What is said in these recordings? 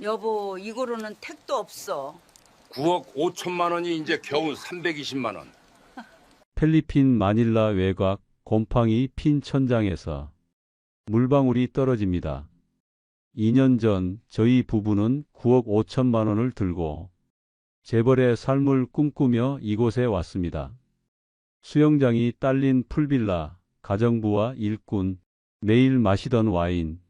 여보, 이거로는 택도 없어. 9억 5천만 원이 이제 겨우 320만 원. 필리핀 마닐라 외곽 곰팡이 핀 천장에서 물방울이 떨어집니다. 2년 전 저희 부부는 9억 5천만 원을 들고 재벌의 삶을 꿈꾸며 이곳에 왔습니다. 수영장이 딸린 풀빌라, 가정부와 일꾼, 매일 마시던 와인.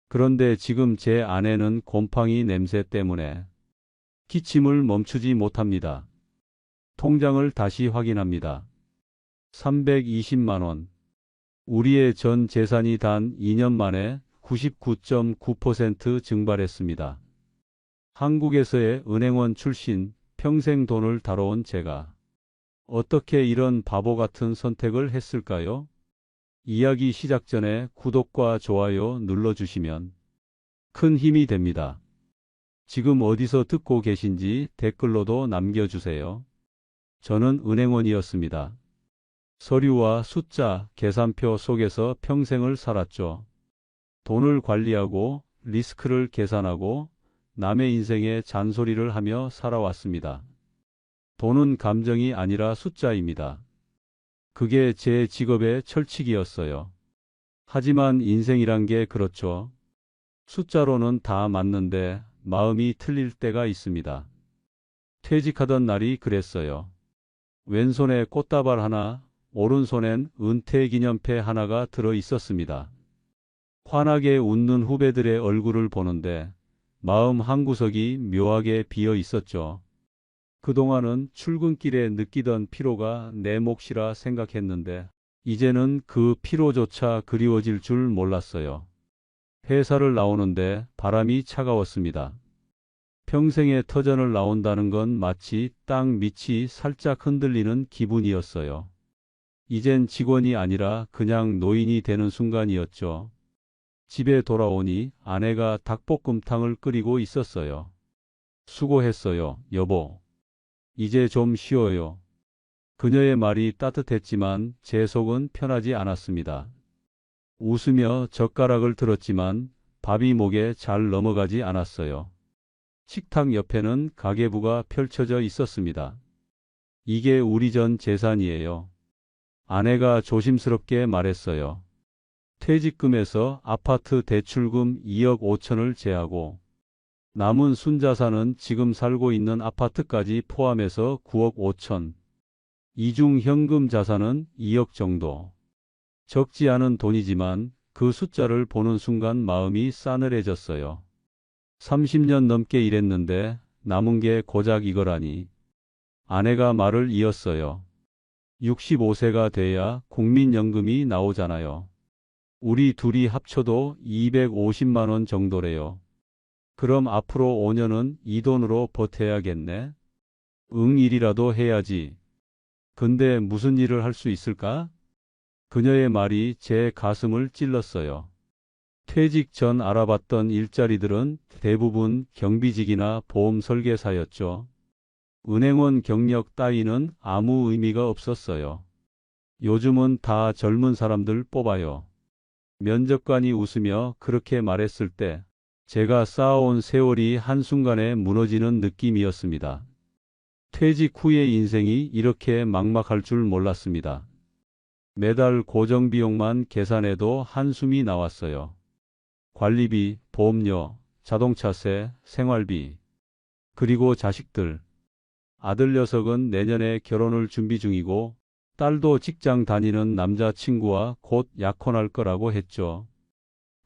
그런데 지금 제 아내는 곰팡이 냄새 때문에 기침을 멈추지 못합니다. 통장을 다시 확인합니다. 320만 원. 우리의 전 재산이 단 2년 만에 99.9% 증발했습니다. 한국에서의 은행원 출신, 평생 돈을 다뤄온 제가 어떻게 이런 바보 같은 선택을 했을까요? 이야기 시작 전에 구독과 좋아요 눌러주시면 큰 힘이 됩니다. 지금 어디서 듣고 계신지 댓글로도 남겨주세요. 저는 은행원이었습니다. 서류와 숫자, 계산표 속에서 평생을 살았죠. 돈을 관리하고 리스크를 계산하고 남의 인생에 잔소리를 하며 살아왔습니다. 돈은 감정이 아니라 숫자입니다. 그게 제 직업의 철칙이었어요. 하지만 인생이란 게 그렇죠. 숫자로는 다 맞는데 마음이 틀릴 때가 있습니다. 퇴직하던 날이 그랬어요. 왼손에 꽃다발 하나, 오른손엔 은퇴기념패 하나가 들어 있었습니다. 환하게 웃는 후배들의 얼굴을 보는데 마음 한구석이 묘하게 비어 있었죠. 그동안은 출근길에 느끼던 피로가 내 몫이라 생각했는데 이제는 그 피로조차 그리워질 줄 몰랐어요. 회사를 나오는데 바람이 차가웠습니다. 평생의 터전을 나온다는 건 마치 땅 밑이 살짝 흔들리는 기분이었어요. 이젠 직원이 아니라 그냥 노인이 되는 순간이었죠. 집에 돌아오니 아내가 닭볶음탕을 끓이고 있었어요. 수고했어요, 여보. 이제 좀 쉬어요. 그녀의 말이 따뜻했지만 제 속은 편하지 않았습니다. 웃으며 젓가락을 들었지만 밥이 목에 잘 넘어가지 않았어요. 식탁 옆에는 가계부가 펼쳐져 있었습니다. 이게 우리 전 재산이에요. 아내가 조심스럽게 말했어요. 퇴직금에서 아파트 대출금 2억 5천을 제하고 남은 순자산은 지금 살고 있는 아파트까지 포함해서 9억 5천. 이중 현금 자산은 2억 정도. 적지 않은 돈이지만 그 숫자를 보는 순간 마음이 싸늘해졌어요. 30년 넘게 일했는데 남은 게 고작 이거라니. 아내가 말을 이었어요. 65세가 돼야 국민연금이 나오잖아요. 우리 둘이 합쳐도 250만 원 정도래요. 그럼 앞으로 5년은 이 돈으로 버텨야겠네. 응, 일이라도 해야지. 근데 무슨 일을 할 수 있을까? 그녀의 말이 제 가슴을 찔렀어요. 퇴직 전 알아봤던 일자리들은 대부분 경비직이나 보험 설계사였죠. 은행원 경력 따위는 아무 의미가 없었어요. 요즘은 다 젊은 사람들 뽑아요. 면접관이 웃으며 그렇게 말했을 때 제가 쌓아온 세월이 한순간에 무너지는 느낌이었습니다. 퇴직 후의 인생이 이렇게 막막할 줄 몰랐습니다. 매달 고정비용만 계산해도 한숨이 나왔어요. 관리비, 보험료, 자동차세, 생활비, 그리고 자식들. 아들 녀석은 내년에 결혼을 준비 중이고 딸도 직장 다니는 남자친구와 곧 약혼할 거라고 했죠.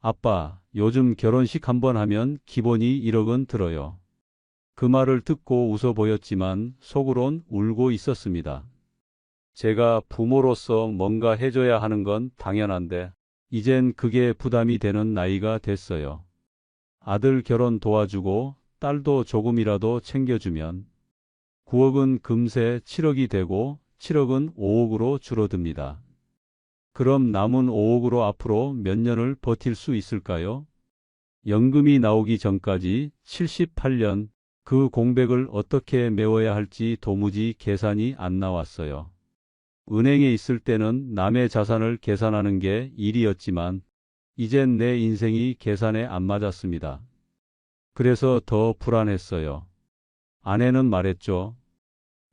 아빠, 요즘 결혼식 한번 하면 기본이 1억은 들어요. 그 말을 듣고 웃어 보였지만 속으론 울고 있었습니다. 제가 부모로서 뭔가 해줘야 하는 건 당연한데 이젠 그게 부담이 되는 나이가 됐어요. 아들 결혼 도와주고 딸도 조금이라도 챙겨주면 9억은 금세 7억이 되고 7억은 5억으로 줄어듭니다. 그럼 남은 5억으로 앞으로 몇 년을 버틸 수 있을까요? 연금이 나오기 전까지 78년, 그 공백을 어떻게 메워야 할지 도무지 계산이 안 나왔어요. 은행에 있을 때는 남의 자산을 계산하는 게 일이었지만 이젠 내 인생이 계산에 안 맞았습니다. 그래서 더 불안했어요. 아내는 말했죠.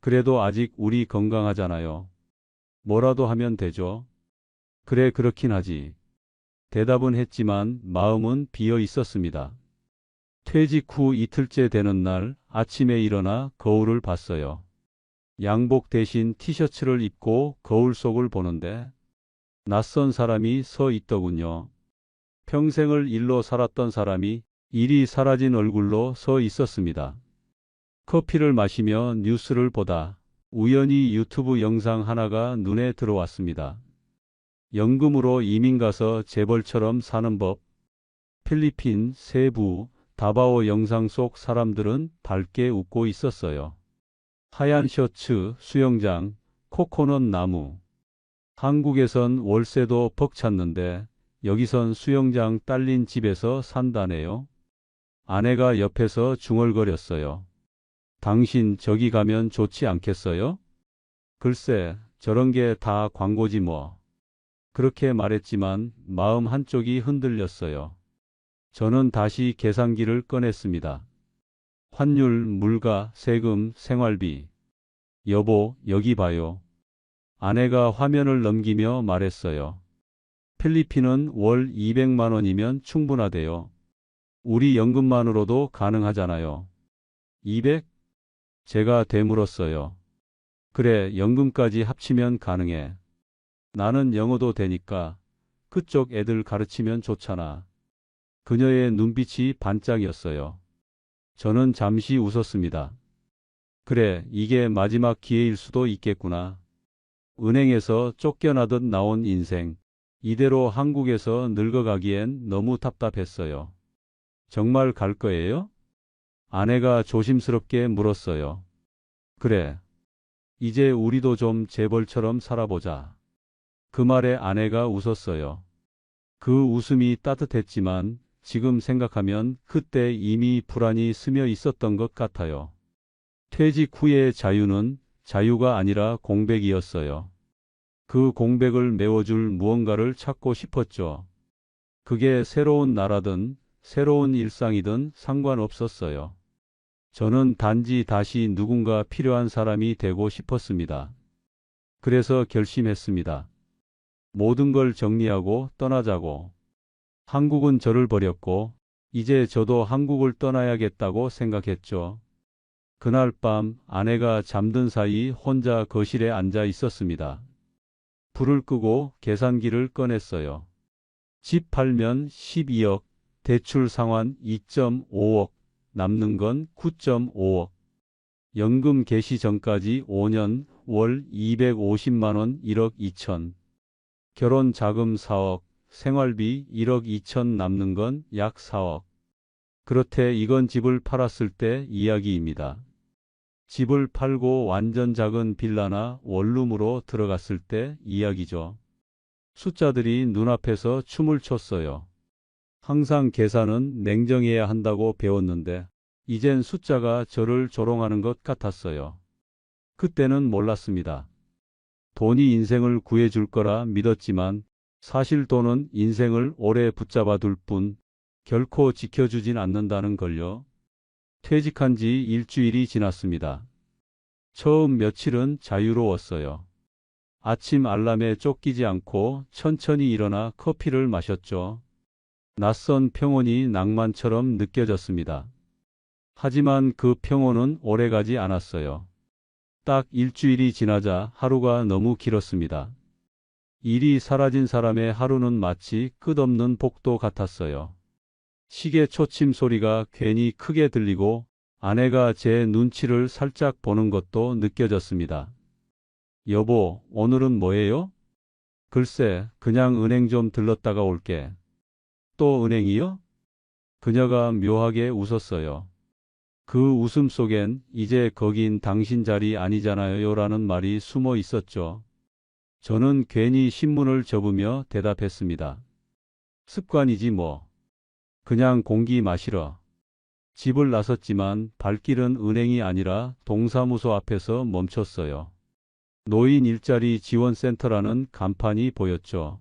그래도 아직 우리 건강하잖아요. 뭐라도 하면 되죠. 그래, 그렇긴 하지. 대답은 했지만 마음은 비어 있었습니다. 퇴직 후 이틀째 되는 날 아침에 일어나 거울을 봤어요. 양복 대신 티셔츠를 입고 거울 속을 보는데 낯선 사람이 서 있더군요. 평생을 일로 살았던 사람이 일이 사라진 얼굴로 서 있었습니다. 커피를 마시며 뉴스를 보다 우연히 유튜브 영상 하나가 눈에 들어왔습니다. 연금으로 이민 가서 재벌처럼 사는 법. 필리핀 세부 다바오 영상 속 사람들은 밝게 웃고 있었어요. 하얀 셔츠, 수영장, 코코넛 나무. 한국에선 월세도 벅찼는데 여기선 수영장 딸린 집에서 산다네요. 아내가 옆에서 중얼거렸어요. 당신 저기 가면 좋지 않겠어요? 글쎄, 저런 게 다 광고지 뭐. 그렇게 말했지만 마음 한쪽이 흔들렸어요. 저는 다시 계산기를 꺼냈습니다. 환율, 물가, 세금, 생활비. 여보, 여기 봐요. 아내가 화면을 넘기며 말했어요. 필리핀은 월 200만 원이면 충분하대요. 우리 연금만으로도 가능하잖아요. 200? 제가 되물었어요. 그래, 연금까지 합치면 가능해. 나는 영어도 되니까 그쪽 애들 가르치면 좋잖아. 그녀의 눈빛이 반짝였어요. 저는 잠시 웃었습니다. 그래, 이게 마지막 기회일 수도 있겠구나. 은행에서 쫓겨나듯 나온 인생. 이대로 한국에서 늙어가기엔 너무 답답했어요. 정말 갈 거예요? 아내가 조심스럽게 물었어요. 그래. 이제 우리도 좀 재벌처럼 살아보자. 그 말에 아내가 웃었어요. 그 웃음이 따뜻했지만 지금 생각하면 그때 이미 불안이 스며 있었던 것 같아요. 퇴직 후의 자유는 자유가 아니라 공백이었어요. 그 공백을 메워줄 무언가를 찾고 싶었죠. 그게 새로운 나라든 새로운 일상이든 상관없었어요. 저는 단지 다시 누군가 필요한 사람이 되고 싶었습니다. 그래서 결심했습니다. 모든 걸 정리하고 떠나자고. 한국은 저를 버렸고 이제 저도 한국을 떠나야겠다고 생각했죠. 그날 밤 아내가 잠든 사이 혼자 거실에 앉아 있었습니다. 불을 끄고 계산기를 꺼냈어요. 집 팔면 12억, 대출 상환 2.5억, 남는 건 9.5억. 연금 개시 전까지 5년 월 250만 원 1억 2천. 결혼 자금 4억, 생활비 1억 2천 남는 건 약 4억. 그렇대 이건 집을 팔았을 때 이야기입니다. 집을 팔고 완전 작은 빌라나 원룸으로 들어갔을 때 이야기죠. 숫자들이 눈앞에서 춤을 췄어요. 항상 계산은 냉정해야 한다고 배웠는데 이젠 숫자가 저를 조롱하는 것 같았어요. 그때는 몰랐습니다. 돈이 인생을 구해줄 거라 믿었지만 사실 돈은 인생을 오래 붙잡아 둘 뿐 결코 지켜주진 않는다는 걸요. 퇴직한 지 일주일이 지났습니다. 처음 며칠은 자유로웠어요. 아침 알람에 쫓기지 않고 천천히 일어나 커피를 마셨죠. 낯선 평온이 낭만처럼 느껴졌습니다. 하지만 그 평온은 오래가지 않았어요. 딱 일주일이 지나자 하루가 너무 길었습니다. 일이 사라진 사람의 하루는 마치 끝없는 복도 같았어요. 시계 초침 소리가 괜히 크게 들리고 아내가 제 눈치를 살짝 보는 것도 느껴졌습니다. 여보, 오늘은 뭐해요? 글쎄, 그냥 은행 좀 들렀다가 올게. 또 은행이요? 그녀가 묘하게 웃었어요. 그 웃음 속엔 이제 거긴 당신 자리 아니잖아요 라는 말이 숨어 있었죠. 저는 괜히 신문을 접으며 대답했습니다. 습관이지 뭐. 그냥 공기 마시러. 집을 나섰지만 발길은 은행이 아니라 동사무소 앞에서 멈췄어요. 노인 일자리 지원센터라는 간판이 보였죠.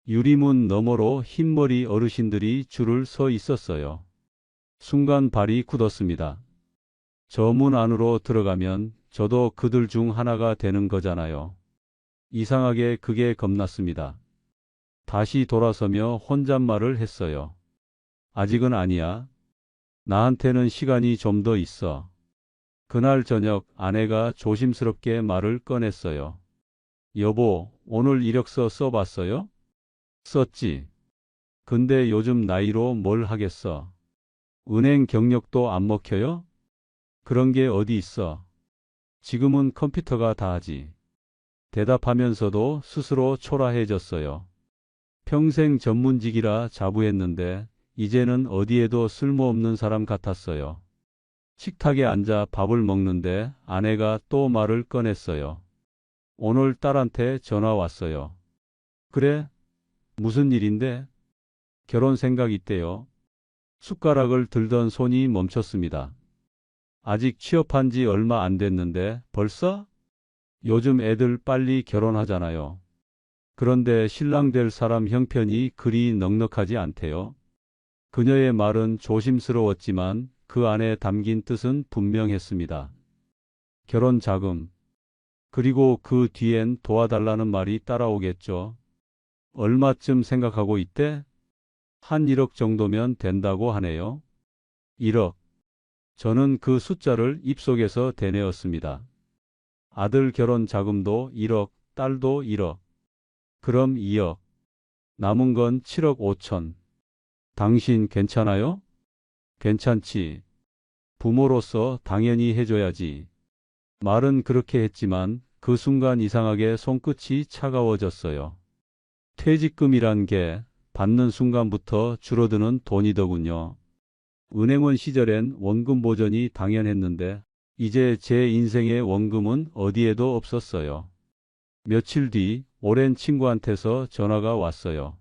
유리문 너머로 흰머리 어르신들이 줄을 서 있었어요. 순간 발이 굳었습니다. 저 문 안으로 들어가면 저도 그들 중 하나가 되는 거잖아요. 이상하게 그게 겁났습니다. 다시 돌아서며 혼잣말을 했어요. 아직은 아니야. 나한테는 시간이 좀 더 있어. 그날 저녁 아내가 조심스럽게 말을 꺼냈어요. 여보, 오늘 이력서 써봤어요? 썼지. 근데 요즘 나이로 뭘 하겠어? 은행 경력도 안 먹혀요? 그런 게 어디 있어? 지금은 컴퓨터가 다 하지. 대답하면서도 스스로 초라해졌어요. 평생 전문직이라 자부했는데 이제는 어디에도 쓸모없는 사람 같았어요. 식탁에 앉아 밥을 먹는데 아내가 또 말을 꺼냈어요. 오늘 딸한테 전화 왔어요. 그래? 무슨 일인데? 결혼 생각 있대요. 숟가락을 들던 손이 멈췄습니다. 아직 취업한 지 얼마 안 됐는데 벌써? 요즘 애들 빨리 결혼하잖아요. 그런데 신랑 될 사람 형편이 그리 넉넉하지 않대요. 그녀의 말은 조심스러웠지만 그 안에 담긴 뜻은 분명했습니다. 결혼 자금. 그리고 그 뒤엔 도와달라는 말이 따라오겠죠. 얼마쯤 생각하고 있대? 한 1억 정도면 된다고 하네요. 1억. 저는 그 숫자를 입속에서 되뇌었습니다. 아들 결혼 자금도 1억, 딸도 1억. 그럼 2억. 남은 건 7억 5천. 당신 괜찮아요? 괜찮지. 부모로서 당연히 해줘야지. 말은 그렇게 했지만 그 순간 이상하게 손끝이 차가워졌어요. 퇴직금이란 게 받는 순간부터 줄어드는 돈이더군요. 은행원 시절엔 원금 보전이 당연했는데 이제 제 인생의 원금은 어디에도 없었어요. 며칠 뒤 오랜 친구한테서 전화가 왔어요.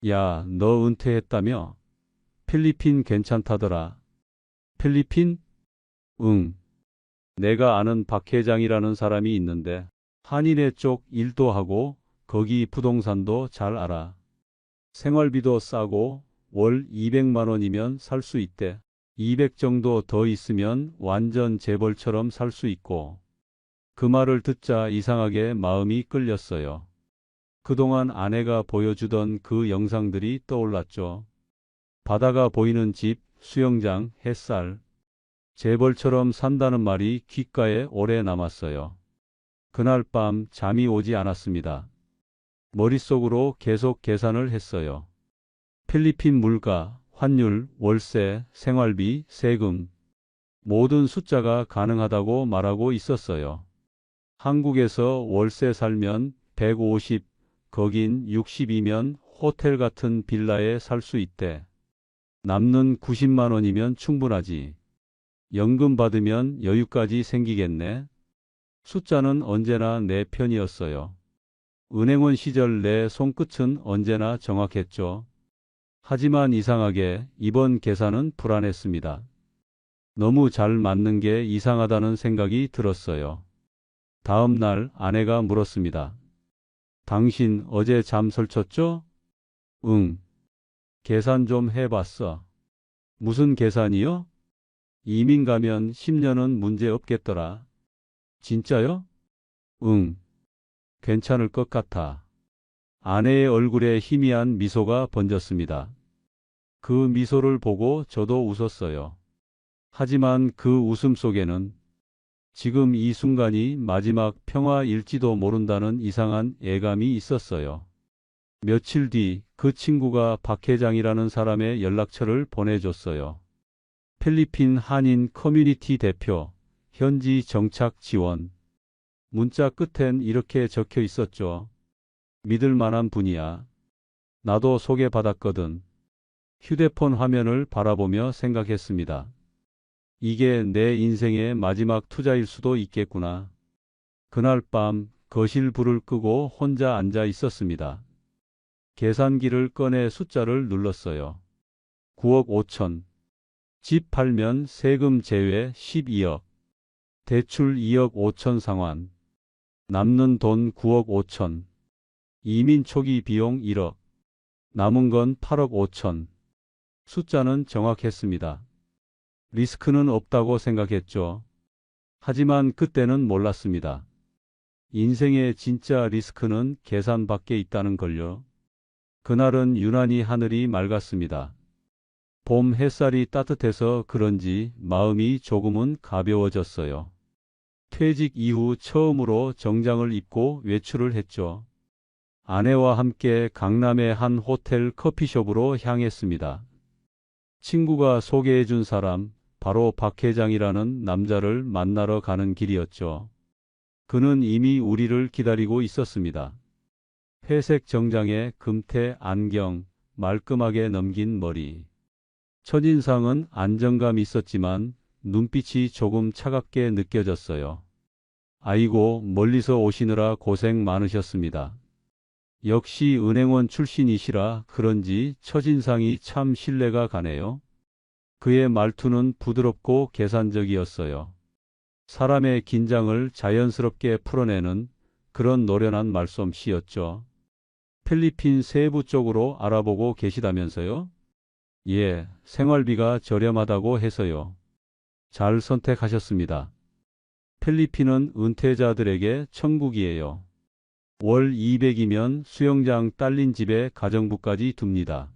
야, 너 은퇴했다며? 필리핀 괜찮다더라. 필리핀? 응. 내가 아는 박 회장이라는 사람이 있는데 한인회 쪽 일도 하고 거기 부동산도 잘 알아. 생활비도 싸고 월 200만 원이면 살 수 있대. 200 정도 더 있으면 완전 재벌처럼 살 수 있고. 그 말을 듣자 이상하게 마음이 끌렸어요. 그동안 아내가 보여주던 그 영상들이 떠올랐죠. 바다가 보이는 집, 수영장, 햇살. 재벌처럼 산다는 말이 귓가에 오래 남았어요. 그날 밤 잠이 오지 않았습니다. 머릿속으로 계속 계산을 했어요. 필리핀 물가, 환율, 월세, 생활비, 세금. 모든 숫자가 가능하다고 말하고 있었어요. 한국에서 월세 살면 150, 거긴 60이면 호텔 같은 빌라에 살 수 있대. 남는 90만 원이면 충분하지. 연금 받으면 여유까지 생기겠네. 숫자는 언제나 내 편이었어요. 은행원 시절 내 손끝은 언제나 정확했죠. 하지만 이상하게 이번 계산은 불안했습니다. 너무 잘 맞는 게 이상하다는 생각이 들었어요. 다음 날 아내가 물었습니다. 당신 어제 잠 설쳤죠? 응. 계산 좀 해봤어. 무슨 계산이요? 이민 가면 10년은 문제 없겠더라. 진짜요? 응. 괜찮을 것 같아. 아내의 얼굴에 희미한 미소가 번졌습니다. 그 미소를 보고 저도 웃었어요. 하지만 그 웃음 속에는 지금 이 순간이 마지막 평화일지도 모른다는 이상한 예감이 있었어요. 며칠 뒤 그 친구가 박 회장이라는 사람의 연락처를 보내줬어요. 필리핀 한인 커뮤니티 대표, 현지 정착 지원. 문자 끝엔 이렇게 적혀 있었죠. 믿을 만한 분이야. 나도 소개받았거든. 휴대폰 화면을 바라보며 생각했습니다. 이게 내 인생의 마지막 투자일 수도 있겠구나. 그날 밤 거실 불을 끄고 혼자 앉아 있었습니다. 계산기를 꺼내 숫자를 눌렀어요. 9억 5천. 집 팔면 세금 제외 12억. 대출 2억 5천 상환. 남는 돈 9억 5천. 이민 초기 비용 1억. 남은 건 8억 5천. 숫자는 정확했습니다. 리스크는 없다고 생각했죠. 하지만 그때는 몰랐습니다. 인생의 진짜 리스크는 계산 밖에 있다는 걸요. 그날은 유난히 하늘이 맑았습니다. 봄 햇살이 따뜻해서 그런지 마음이 조금은 가벼워졌어요. 퇴직 이후 처음으로 정장을 입고 외출을 했죠. 아내와 함께 강남의 한 호텔 커피숍으로 향했습니다. 친구가 소개해준 사람, 바로 박 회장이라는 남자를 만나러 가는 길이었죠. 그는 이미 우리를 기다리고 있었습니다. 회색 정장에 금태 안경, 말끔하게 넘긴 머리. 첫인상은 안정감이 있었지만 눈빛이 조금 차갑게 느껴졌어요. 아이고, 멀리서 오시느라 고생 많으셨습니다. 역시 은행원 출신이시라 그런지 첫인상이 참 신뢰가 가네요. 그의 말투는 부드럽고 계산적이었어요. 사람의 긴장을 자연스럽게 풀어내는 그런 노련한 말솜씨였죠. 필리핀 세부 쪽으로 알아보고 계시다면서요? 예, 생활비가 저렴하다고 해서요. 잘 선택하셨습니다. 필리핀은 은퇴자들에게 천국이에요. 월 200이면 수영장 딸린 집에 가정부까지 둡니다.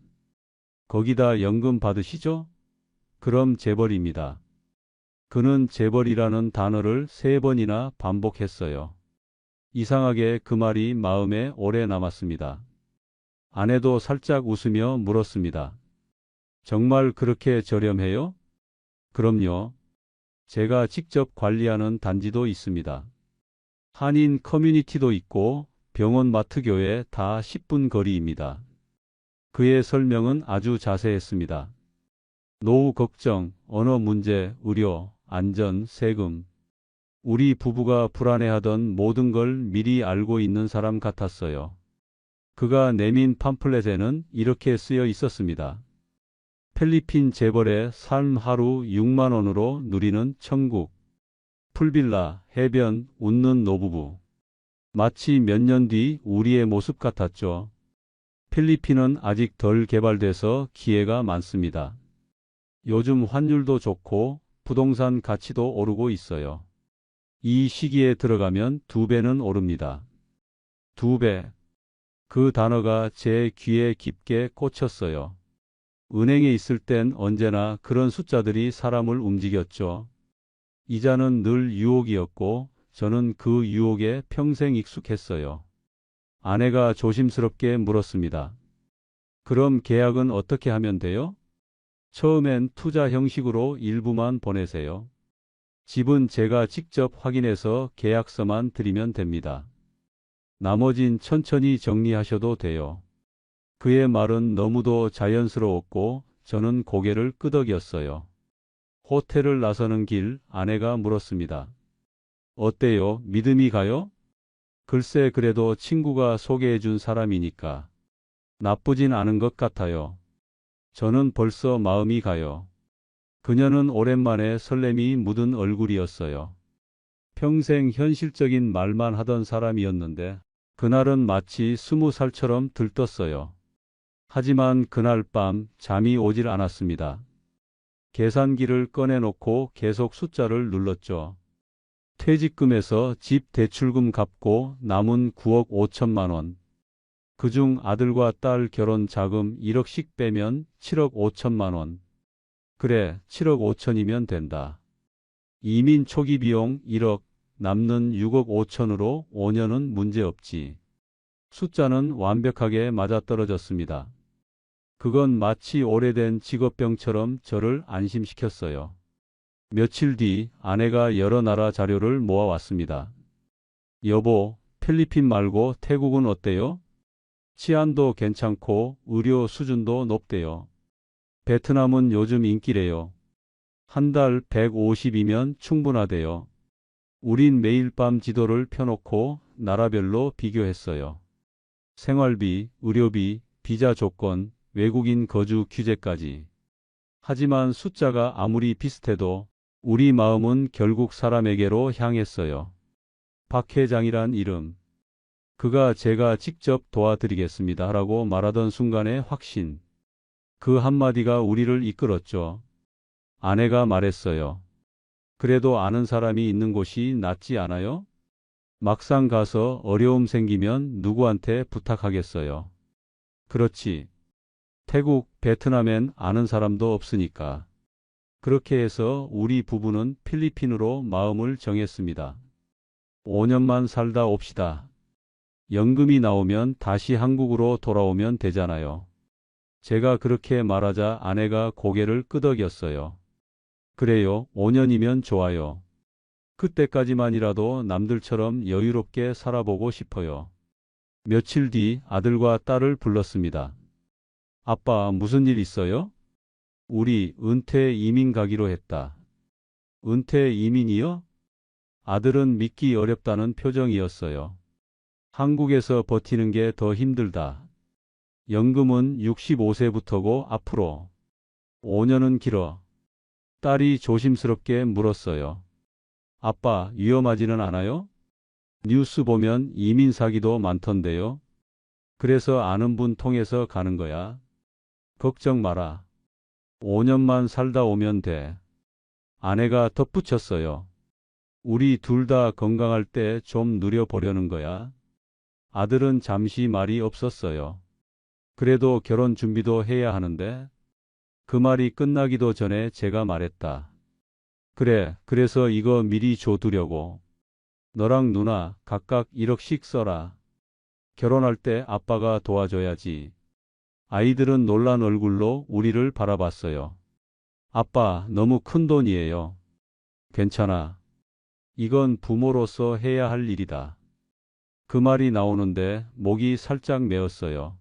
거기다 연금 받으시죠? 그럼 재벌입니다. 그는 재벌이라는 단어를 3번이나 반복했어요. 이상하게 그 말이 마음에 오래 남았습니다. 아내도 살짝 웃으며 물었습니다. 정말 그렇게 저렴해요? 그럼요. 제가 직접 관리하는 단지도 있습니다. 한인 커뮤니티도 있고 병원, 마트, 교회 다 10분 거리입니다. 그의 설명은 아주 자세했습니다. 노후 걱정, 언어 문제, 의료, 안전, 세금. 우리 부부가 불안해하던 모든 걸 미리 알고 있는 사람 같았어요. 그가 내민 팜플렛에는 이렇게 쓰여 있었습니다. 필리핀 재벌의 삶 하루 6만 원으로 누리는 천국. 풀빌라, 해변, 웃는 노부부. 마치 몇 년 뒤 우리의 모습 같았죠. 필리핀은 아직 덜 개발돼서 기회가 많습니다. 요즘 환율도 좋고 부동산 가치도 오르고 있어요. 이 시기에 들어가면 2배는 오릅니다. 2배. 그 단어가 제 귀에 깊게 꽂혔어요. 은행에 있을 땐 언제나 그런 숫자들이 사람을 움직였죠. 이자는 늘 유혹이었고 저는 그 유혹에 평생 익숙했어요. 아내가 조심스럽게 물었습니다. 그럼 계약은 어떻게 하면 돼요? 처음엔 투자 형식으로 일부만 보내세요. 집은 제가 직접 확인해서 계약서만 드리면 됩니다. 나머진 천천히 정리하셔도 돼요. 그의 말은 너무도 자연스러웠고 저는 고개를 끄덕였어요. 호텔을 나서는 길 아내가 물었습니다. 어때요? 믿음이 가요? 글쎄 그래도 친구가 소개해준 사람이니까 나쁘진 않은 것 같아요. 저는 벌써 마음이 가요. 그녀는 오랜만에 설렘이 묻은 얼굴이었어요. 평생 현실적인 말만 하던 사람이었는데 그날은 마치 20살처럼 들떴어요. 하지만 그날 밤 잠이 오질 않았습니다. 계산기를 꺼내놓고 계속 숫자를 눌렀죠. 퇴직금에서 집 대출금 갚고 남은 9억 5천만 원. 그중 아들과 딸 결혼 자금 1억씩 빼면 7억 5천만 원. 그래, 7억 5천이면 된다. 이민 초기 비용 1억, 남는 6억 5천으로 5년은 문제없지. 숫자는 완벽하게 맞아떨어졌습니다. 그건 마치 오래된 직업병처럼 저를 안심시켰어요. 며칠 뒤 아내가 여러 나라 자료를 모아왔습니다. 여보, 필리핀 말고 태국은 어때요? 치안도 괜찮고 의료 수준도 높대요. 베트남은 요즘 인기래요. 한 달 150이면 충분하대요. 우린 매일 밤 지도를 펴놓고 나라별로 비교했어요. 생활비, 의료비, 비자 조건, 외국인 거주 규제까지. 하지만 숫자가 아무리 비슷해도 우리 마음은 결국 사람에게로 향했어요. 박 회장이란 이름. 그가 제가 직접 도와드리겠습니다 라고 말하던 순간의 확신. 그 한마디가 우리를 이끌었죠. 아내가 말했어요. 그래도 아는 사람이 있는 곳이 낫지 않아요? 막상 가서 어려움 생기면 누구한테 부탁하겠어요. 그렇지. 태국, 베트남엔 아는 사람도 없으니까. 그렇게 해서 우리 부부는 필리핀으로 마음을 정했습니다. 5년만 살다 옵시다. 연금이 나오면 다시 한국으로 돌아오면 되잖아요. 제가 그렇게 말하자 아내가 고개를 끄덕였어요. 그래요, 5년이면 좋아요. 그때까지만이라도 남들처럼 여유롭게 살아보고 싶어요. 며칠 뒤 아들과 딸을 불렀습니다. 아빠, 무슨 일 있어요? 우리 은퇴 이민 가기로 했다. 은퇴 이민이요? 아들은 믿기 어렵다는 표정이었어요. 한국에서 버티는 게 더 힘들다. 연금은 65세부터고 앞으로 5년은 길어. 딸이 조심스럽게 물었어요. 아빠, 위험하지는 않아요? 뉴스 보면 이민 사기도 많던데요. 그래서 아는 분 통해서 가는 거야. 걱정 마라. 5년만 살다 오면 돼. 아내가 덧붙였어요. 우리 둘 다 건강할 때 좀 누려보려는 거야. 아들은 잠시 말이 없었어요. 그래도 결혼 준비도 해야 하는데. 그 말이 끝나기도 전에 제가 말했다. 그래, 그래서 이거 미리 줘두려고. 너랑 누나 각각 1억씩 써라. 결혼할 때 아빠가 도와줘야지. 아이들은 놀란 얼굴로 우리를 바라봤어요. 아빠, 너무 큰 돈이에요. 괜찮아. 이건 부모로서 해야 할 일이다. 그 말이 나오는데 목이 살짝 메었어요.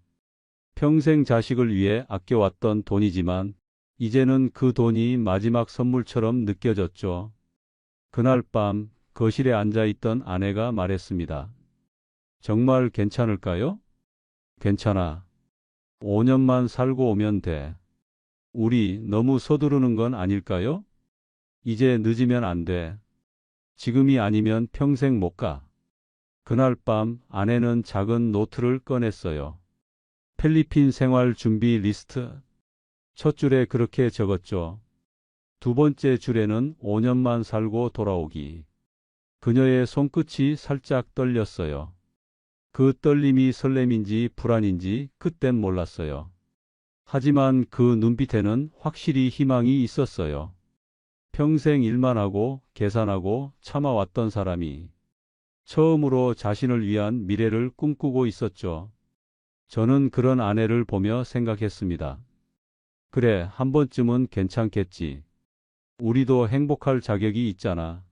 평생 자식을 위해 아껴왔던 돈이지만 이제는 그 돈이 마지막 선물처럼 느껴졌죠. 그날 밤 거실에 앉아있던 아내가 말했습니다. 정말 괜찮을까요? 괜찮아. 5년만 살고 오면 돼. 우리 너무 서두르는 건 아닐까요? 이제 늦으면 안 돼. 지금이 아니면 평생 못 가. 그날 밤 아내는 작은 노트를 꺼냈어요. 필리핀 생활 준비 리스트. 첫 줄에 그렇게 적었죠. 두 번째 줄에는 5년만 살고 돌아오기. 그녀의 손끝이 살짝 떨렸어요. 그 떨림이 설렘인지 불안인지 그땐 몰랐어요. 하지만 그 눈빛에는 확실히 희망이 있었어요. 평생 일만 하고 계산하고 참아왔던 사람이 처음으로 자신을 위한 미래를 꿈꾸고 있었죠. 저는 그런 아내를 보며 생각했습니다. 그래, 한 번쯤은 괜찮겠지. 우리도 행복할 자격이 있잖아.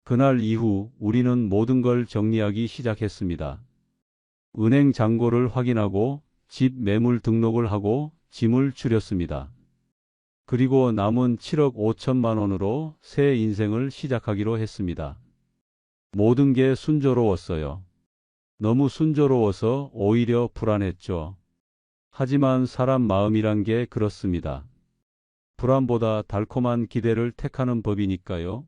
그날 이후 우리는 모든 걸 정리하기 시작했습니다. 은행 잔고를 확인하고 집 매물 등록을 하고 짐을 줄였습니다. 그리고 남은 7억 5천만 원으로 새 인생을 시작하기로 했습니다. 모든 게 순조로웠어요. 너무 순조로워서 오히려 불안했죠. 하지만 사람 마음이란 게 그렇습니다. 불안보다 달콤한 기대를 택하는 법이니까요.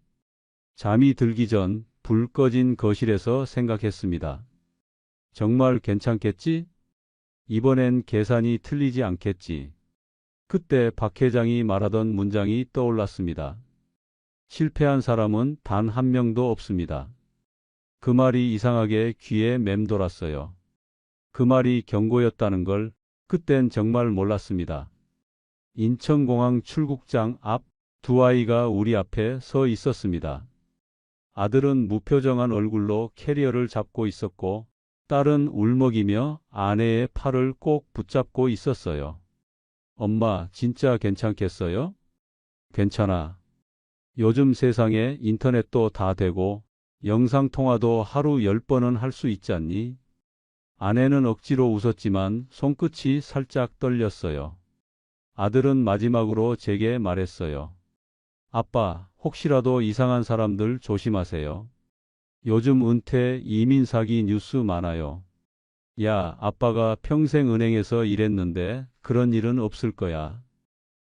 잠이 들기 전 불 꺼진 거실에서 생각했습니다. 정말 괜찮겠지? 이번엔 계산이 틀리지 않겠지. 그때 박 회장이 말하던 문장이 떠올랐습니다. 실패한 사람은 단 한 명도 없습니다. 그 말이 이상하게 귀에 맴돌았어요. 그 말이 경고였다는 걸 그땐 정말 몰랐습니다. 인천공항 출국장 앞 두 아이가 우리 앞에 서 있었습니다. 아들은 무표정한 얼굴로 캐리어를 잡고 있었고 딸은 울먹이며 아내의 팔을 꼭 붙잡고 있었어요. 엄마, 진짜 괜찮겠어요? 괜찮아. 요즘 세상에 인터넷도 다 되고 영상통화도 하루 10번은 할 수 있지 않니? 아내는 억지로 웃었지만 손끝이 살짝 떨렸어요. 아들은 마지막으로 제게 말했어요. 아빠, 혹시라도 이상한 사람들 조심하세요. 요즘 은퇴 이민 사기 뉴스 많아요. 야, 아빠가 평생 은행에서 일했는데 그런 일은 없을 거야.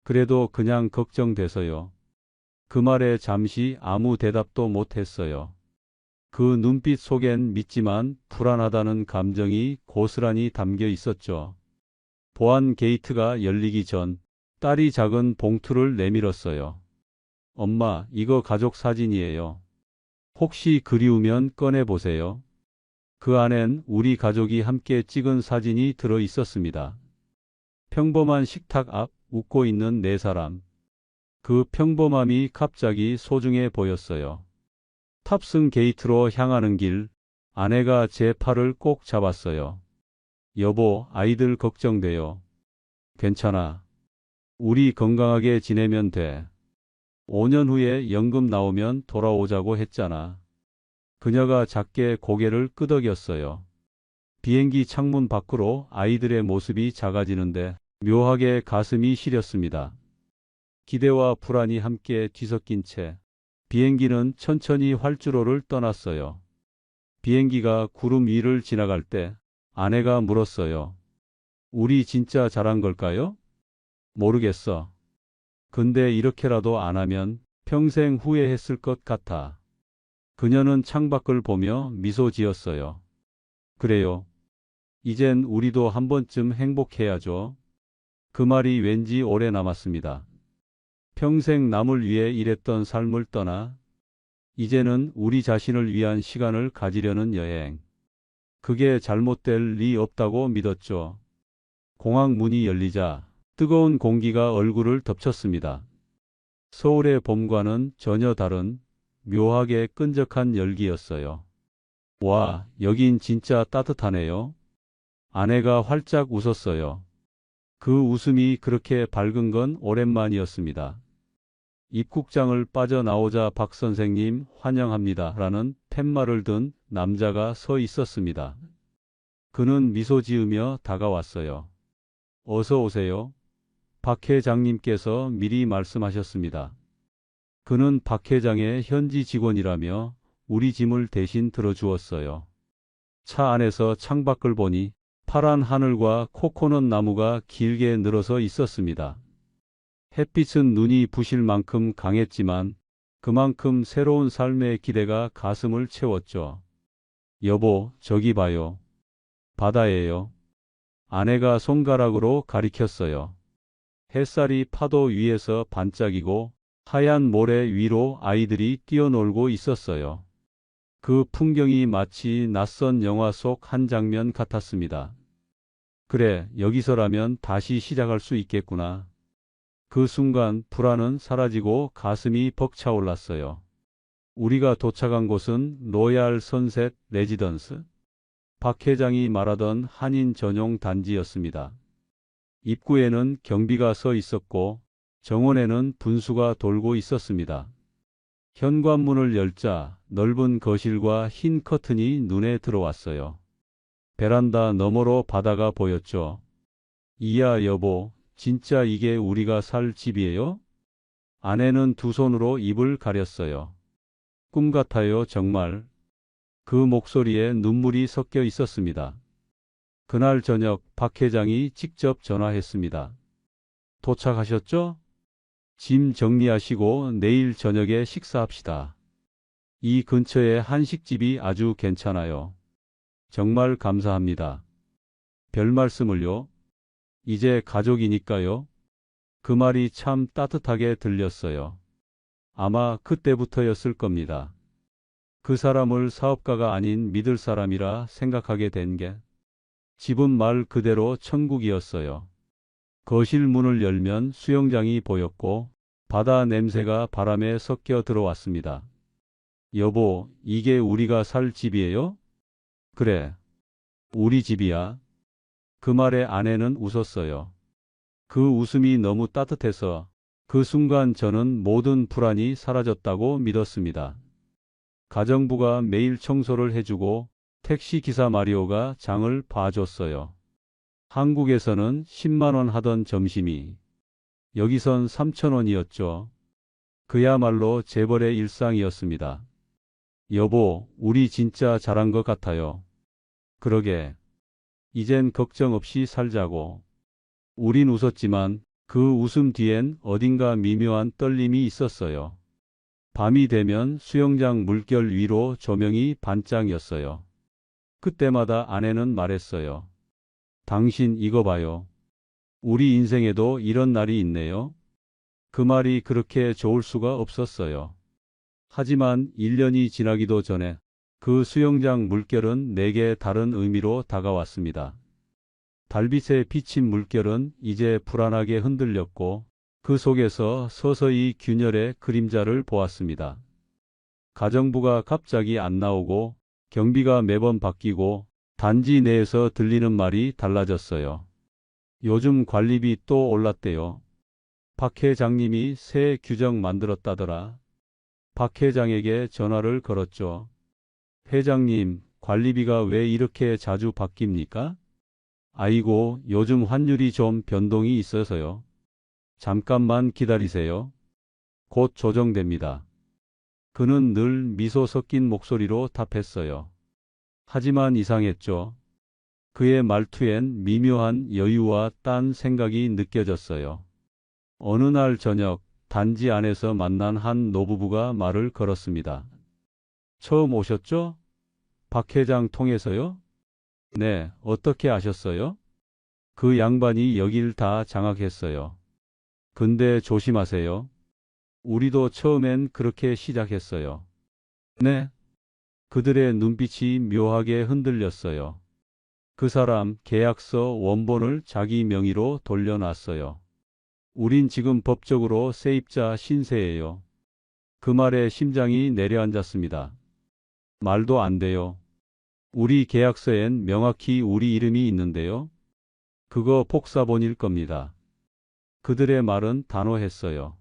그래도 그냥 걱정돼서요. 그 말에 잠시 아무 대답도 못했어요. 그 눈빛 속엔 믿지만 불안하다는 감정이 고스란히 담겨 있었죠. 보안 게이트가 열리기 전 딸이 작은 봉투를 내밀었어요. 엄마, 이거 가족 사진이에요. 혹시 그리우면 꺼내보세요. 그 안엔 우리 가족이 함께 찍은 사진이 들어 있었습니다. 평범한 식탁 앞 웃고 있는 네 사람. 그 평범함이 갑자기 소중해 보였어요. 탑승 게이트로 향하는 길, 아내가 제 팔을 꼭 잡았어요. 여보, 아이들 걱정돼요. 괜찮아. 우리 건강하게 지내면 돼. 5년 후에 연금 나오면 돌아오자고 했잖아. 그녀가 작게 고개를 끄덕였어요. 비행기 창문 밖으로 아이들의 모습이 작아지는데 묘하게 가슴이 시렸습니다. 기대와 불안이 함께 뒤섞인 채 비행기는 천천히 활주로를 떠났어요. 비행기가 구름 위를 지나갈 때 아내가 물었어요. 우리 진짜 잘한 걸까요? 모르겠어. 근데 이렇게라도 안 하면 평생 후회했을 것 같아. 그녀는 창밖을 보며 미소 지었어요. 그래요. 이젠 우리도 한 번쯤 행복해야죠. 그 말이 왠지 오래 남았습니다. 평생 남을 위해 일했던 삶을 떠나 이제는 우리 자신을 위한 시간을 가지려는 여행. 그게 잘못될 리 없다고 믿었죠. 공항 문이 열리자 뜨거운 공기가 얼굴을 덮쳤습니다. 서울의 봄과는 전혀 다른 묘하게 끈적한 열기였어요. 와, 여긴 진짜 따뜻하네요. 아내가 활짝 웃었어요. 그 웃음이 그렇게 밝은 건 오랜만이었습니다. 입국장을 빠져나오자 박 선생님 환영합니다 라는 팻말을 든 남자가 서 있었습니다. 그는 미소 지으며 다가왔어요. 어서 오세요. 박 회장님께서 미리 말씀하셨습니다. 그는 박 회장의 현지 직원이라며 우리 짐을 대신 들어주었어요. 차 안에서 창밖을 보니 파란 하늘과 코코넛 나무가 길게 늘어서 있었습니다. 햇빛은 눈이 부실 만큼 강했지만 그만큼 새로운 삶의 기대가 가슴을 채웠죠. 여보, 저기 봐요. 바다예요. 아내가 손가락으로 가리켰어요. 햇살이 파도 위에서 반짝이고 하얀 모래 위로 아이들이 뛰어놀고 있었어요. 그 풍경이 마치 낯선 영화 속 한 장면 같았습니다. 그래, 여기서라면 다시 시작할 수 있겠구나. 그 순간 불안은 사라지고 가슴이 벅차올랐어요. 우리가 도착한 곳은 로얄 선셋 레지던스. 박 회장이 말하던 한인 전용 단지였습니다. 입구에는 경비가 서 있었고 정원에는 분수가 돌고 있었습니다. 현관문을 열자 넓은 거실과 흰 커튼이 눈에 들어왔어요. 베란다 너머로 바다가 보였죠. 이야 여보, 진짜 이게 우리가 살 집이에요? 아내는 두 손으로 입을 가렸어요. 꿈 같아요, 정말. 그 목소리에 눈물이 섞여 있었습니다. 그날 저녁 박 회장이 직접 전화했습니다. 도착하셨죠? 짐 정리하시고 내일 저녁에 식사합시다. 이 근처에 한식집이 아주 괜찮아요. 정말 감사합니다. 별 말씀을요. 이제 가족이니까요. 그 말이 참 따뜻하게 들렸어요. 아마 그때부터였을 겁니다. 그 사람을 사업가가 아닌 믿을 사람이라 생각하게 된 게 집은 말 그대로 천국이었어요. 거실 문을 열면 수영장이 보였고 바다 냄새가 바람에 섞여 들어왔습니다. 여보, 이게 우리가 살 집이에요? 그래, 우리 집이야. 그 말에 아내는 웃었어요. 그 웃음이 너무 따뜻해서 그 순간 저는 모든 불안이 사라졌다고 믿었습니다. 가정부가 매일 청소를 해주고 택시기사 마리오가 장을 봐줬어요. 한국에서는 10만 원 하던 점심이 여기선 3천 원이었죠. 그야말로 재벌의 일상이었습니다. 여보, 우리 진짜 잘한 것 같아요. 그러게. 이젠 걱정 없이 살자고. 우린 웃었지만 그 웃음 뒤엔 어딘가 미묘한 떨림이 있었어요. 밤이 되면 수영장 물결 위로 조명이 반짝였어요. 그때마다 아내는 말했어요. 당신 이거 봐요. 우리 인생에도 이런 날이 있네요. 그 말이 그렇게 좋을 수가 없었어요. 하지만 1년이 지나기도 전에 그 수영장 물결은 내게 다른 의미로 다가왔습니다. 달빛에 비친 물결은 이제 불안하게 흔들렸고 그 속에서 서서히 균열의 그림자를 보았습니다. 가정부가 갑자기 안 나오고 경비가 매번 바뀌고 단지 내에서 들리는 말이 달라졌어요. 요즘 관리비 또 올랐대요. 박 회장님이 새 규정 만들었다더라. 박 회장에게 전화를 걸었죠. 회장님, 관리비가 왜 이렇게 자주 바뀝니까? 아이고, 요즘 환율이 좀 변동이 있어서요. 잠깐만 기다리세요. 곧 조정됩니다. 그는 늘 미소 섞인 목소리로 답했어요. 하지만 이상했죠. 그의 말투엔 미묘한 여유와 딴 생각이 느껴졌어요. 어느 날 저녁, 단지 안에서 만난 한 노부부가 말을 걸었습니다. 처음 오셨죠? 박 회장 통해서요? 네, 어떻게 아셨어요? 그 양반이 여길 다 장악했어요. 근데 조심하세요. 우리도 처음엔 그렇게 시작했어요. 네? 그들의 눈빛이 묘하게 흔들렸어요. 그 사람 계약서 원본을 자기 명의로 돌려놨어요. 우린 지금 법적으로 세입자 신세예요. 그 말에 심장이 내려앉았습니다. 말도 안 돼요. 우리 계약서엔 명확히 우리 이름이 있는데요. 그거 복사본일 겁니다. 그들의 말은 단호했어요.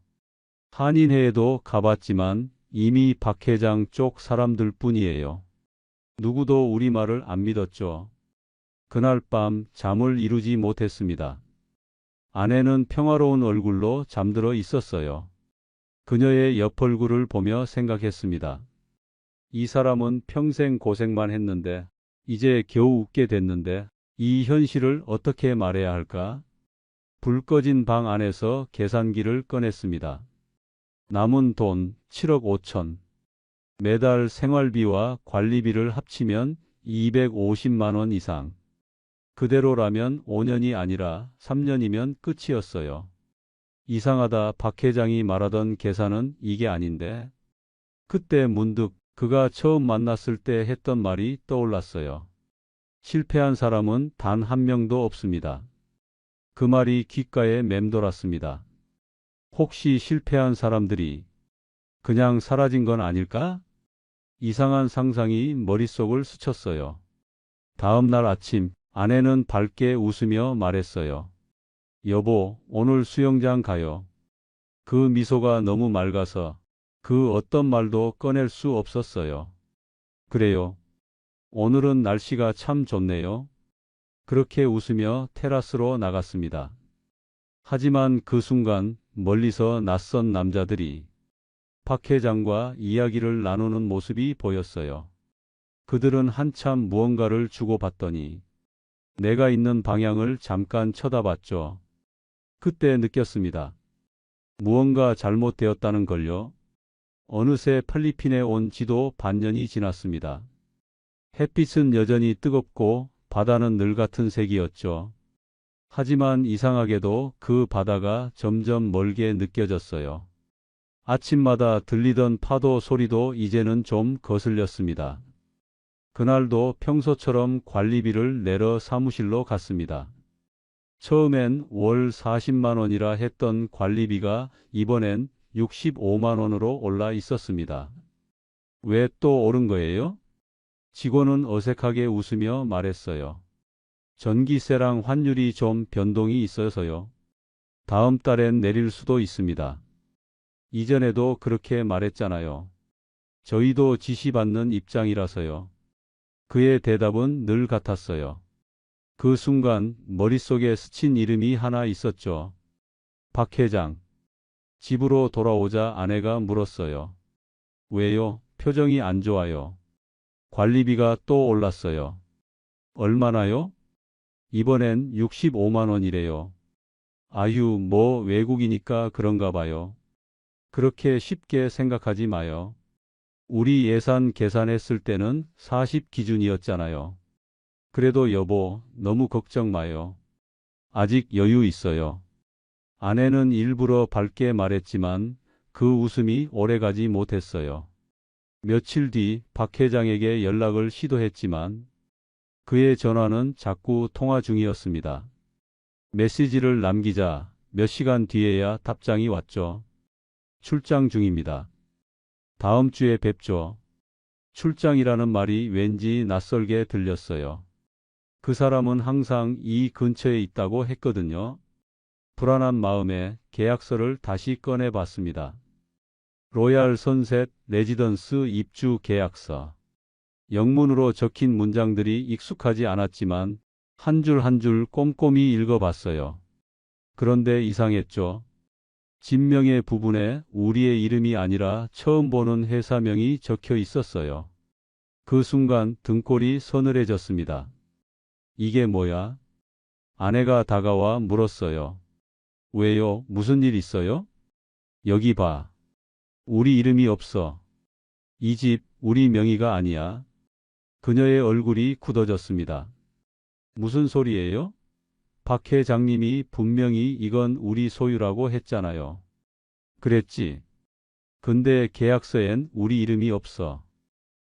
한인회에도 가봤지만 이미 박 회장 쪽 사람들 뿐이에요. 누구도 우리 말을 안 믿었죠. 그날 밤 잠을 이루지 못했습니다. 아내는 평화로운 얼굴로 잠들어 있었어요. 그녀의 옆 얼굴을 보며 생각했습니다. 이 사람은 평생 고생만 했는데 이제 겨우 웃게 됐는데 이 현실을 어떻게 말해야 할까? 불 꺼진 방 안에서 계산기를 꺼냈습니다. 남은 돈 7억 5천. 매달 생활비와 관리비를 합치면 250만 원 이상. 그대로라면 5년이 아니라 3년이면 끝이었어요. 이상하다. 박 회장이 말하던 계산은 이게 아닌데. 그때 문득 그가 처음 만났을 때 했던 말이 떠올랐어요. 실패한 사람은 단 한 명도 없습니다. 그 말이 귓가에 맴돌았습니다. 혹시 실패한 사람들이 그냥 사라진 건 아닐까? 이상한 상상이 머릿속을 스쳤어요. 다음 날 아침 아내는 밝게 웃으며 말했어요. 여보, 오늘 수영장 가요. 그 미소가 너무 맑아서 그 어떤 말도 꺼낼 수 없었어요. 그래요. 오늘은 날씨가 참 좋네요. 그렇게 웃으며 테라스로 나갔습니다. 하지만 그 순간 멀리서 낯선 남자들이 박 회장과 이야기를 나누는 모습이 보였어요. 그들은 한참 무언가를 주고받더니 내가 있는 방향을 잠깐 쳐다봤죠. 그때 느꼈습니다. 무언가 잘못되었다는 걸요. 어느새 필리핀에 온 지도 반년이 지났습니다. 햇빛은 여전히 뜨겁고 바다는 늘 같은 색이었죠. 하지만 이상하게도 그 바다가 점점 멀게 느껴졌어요. 아침마다 들리던 파도 소리도 이제는 좀 거슬렸습니다. 그날도 평소처럼 관리비를 내러 사무실로 갔습니다. 처음엔 월 40만 원이라 했던 관리비가 이번엔 65만 원으로 올라 있었습니다. 왜 또 오른 거예요? 직원은 어색하게 웃으며 말했어요. 전기세랑 환율이 좀 변동이 있어서요. 다음 달엔 내릴 수도 있습니다. 이전에도 그렇게 말했잖아요. 저희도 지시받는 입장이라서요. 그의 대답은 늘 같았어요. 그 순간 머릿속에 스친 이름이 하나 있었죠. 박 회장. 집으로 돌아오자 아내가 물었어요. 왜요? 표정이 안 좋아요. 관리비가 또 올랐어요. 얼마나요? 이번엔 65만 원이래요. 아유, 뭐 외국이니까 그런가 봐요. 그렇게 쉽게 생각하지 마요. 우리 예산 계산했을 때는 40 기준이었잖아요. 그래도 여보, 너무 걱정 마요. 아직 여유 있어요. 아내는 일부러 밝게 말했지만 그 웃음이 오래가지 못했어요. 며칠 뒤 박 회장에게 연락을 시도했지만 그의 전화는 자꾸 통화 중이었습니다. 메시지를 남기자 몇 시간 뒤에야 답장이 왔죠. 출장 중입니다. 다음 주에 뵙죠. 출장이라는 말이 왠지 낯설게 들렸어요. 그 사람은 항상 이 근처에 있다고 했거든요. 불안한 마음에 계약서를 다시 꺼내 봤습니다. 로얄 선셋 레지던스 입주 계약서. 영문으로 적힌 문장들이 익숙하지 않았지만 한 줄 한 줄 꼼꼼히 읽어봤어요. 그런데 이상했죠. 진명의 부분에 우리의 이름이 아니라 처음 보는 회사명이 적혀 있었어요. 그 순간 등골이 서늘해졌습니다. 이게 뭐야? 아내가 다가와 물었어요. 왜요? 무슨 일 있어요? 여기 봐. 우리 이름이 없어. 이 집 우리 명의가 아니야. 그녀의 얼굴이 굳어졌습니다. 무슨 소리예요? 박 회장님이 분명히 이건 우리 소유라고 했잖아요. 그랬지. 근데 계약서엔 우리 이름이 없어.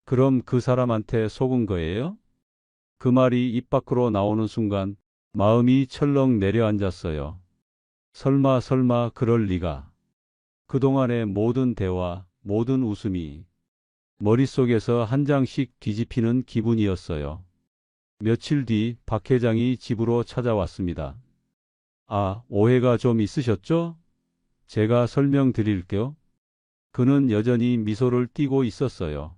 그럼 그 사람한테 속은 거예요? 그 말이 입 밖으로 나오는 순간 마음이 철렁 내려앉았어요. 설마 그럴 리가. 그동안의 모든 대화, 모든 웃음이 머릿속에서 한 장씩 뒤집히는 기분이었어요. 며칠 뒤 박 회장이 집으로 찾아왔습니다. 아, 오해가 좀 있으셨죠? 제가 설명드릴게요. 그는 여전히 미소를 띠고 있었어요.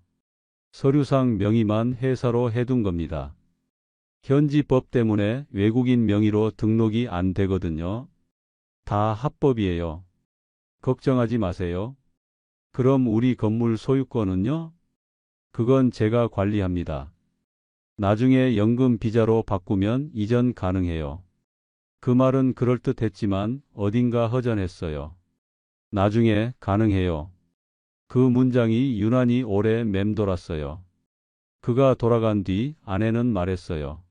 서류상 명의만 회사로 해둔 겁니다. 현지 법 때문에 외국인 명의로 등록이 안 되거든요. 다 합법이에요. 걱정하지 마세요. 그럼 우리 건물 소유권은요? 그건 제가 관리합니다. 나중에 연금 비자로 바꾸면 이전 가능해요. 그 말은 그럴듯했지만 어딘가 허전했어요. 나중에 가능해요. 그 문장이 유난히 오래 맴돌았어요. 그가 돌아간 뒤 아내는 말했어요.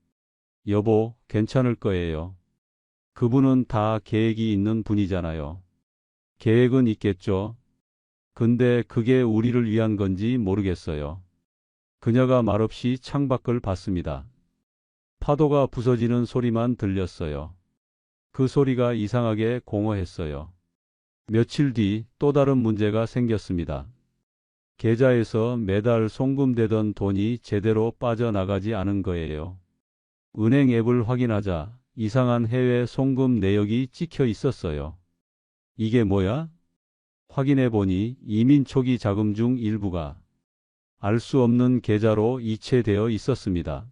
여보, 괜찮을 거예요. 그분은 다 계획이 있는 분이잖아요. 계획은 있겠죠. 근데 그게 우리를 위한 건지 모르겠어요. 그녀가 말없이 창밖을 봤습니다. 파도가 부서지는 소리만 들렸어요. 그 소리가 이상하게 공허했어요. 며칠 뒤 또 다른 문제가 생겼습니다. 계좌에서 매달 송금되던 돈이 제대로 빠져나가지 않은 거예요. 은행 앱을 확인하자 이상한 해외 송금 내역이 찍혀 있었어요. 이게 뭐야? 확인해 보니 이민 초기 자금 중 일부가 알 수 없는 계좌로 이체되어 있었습니다.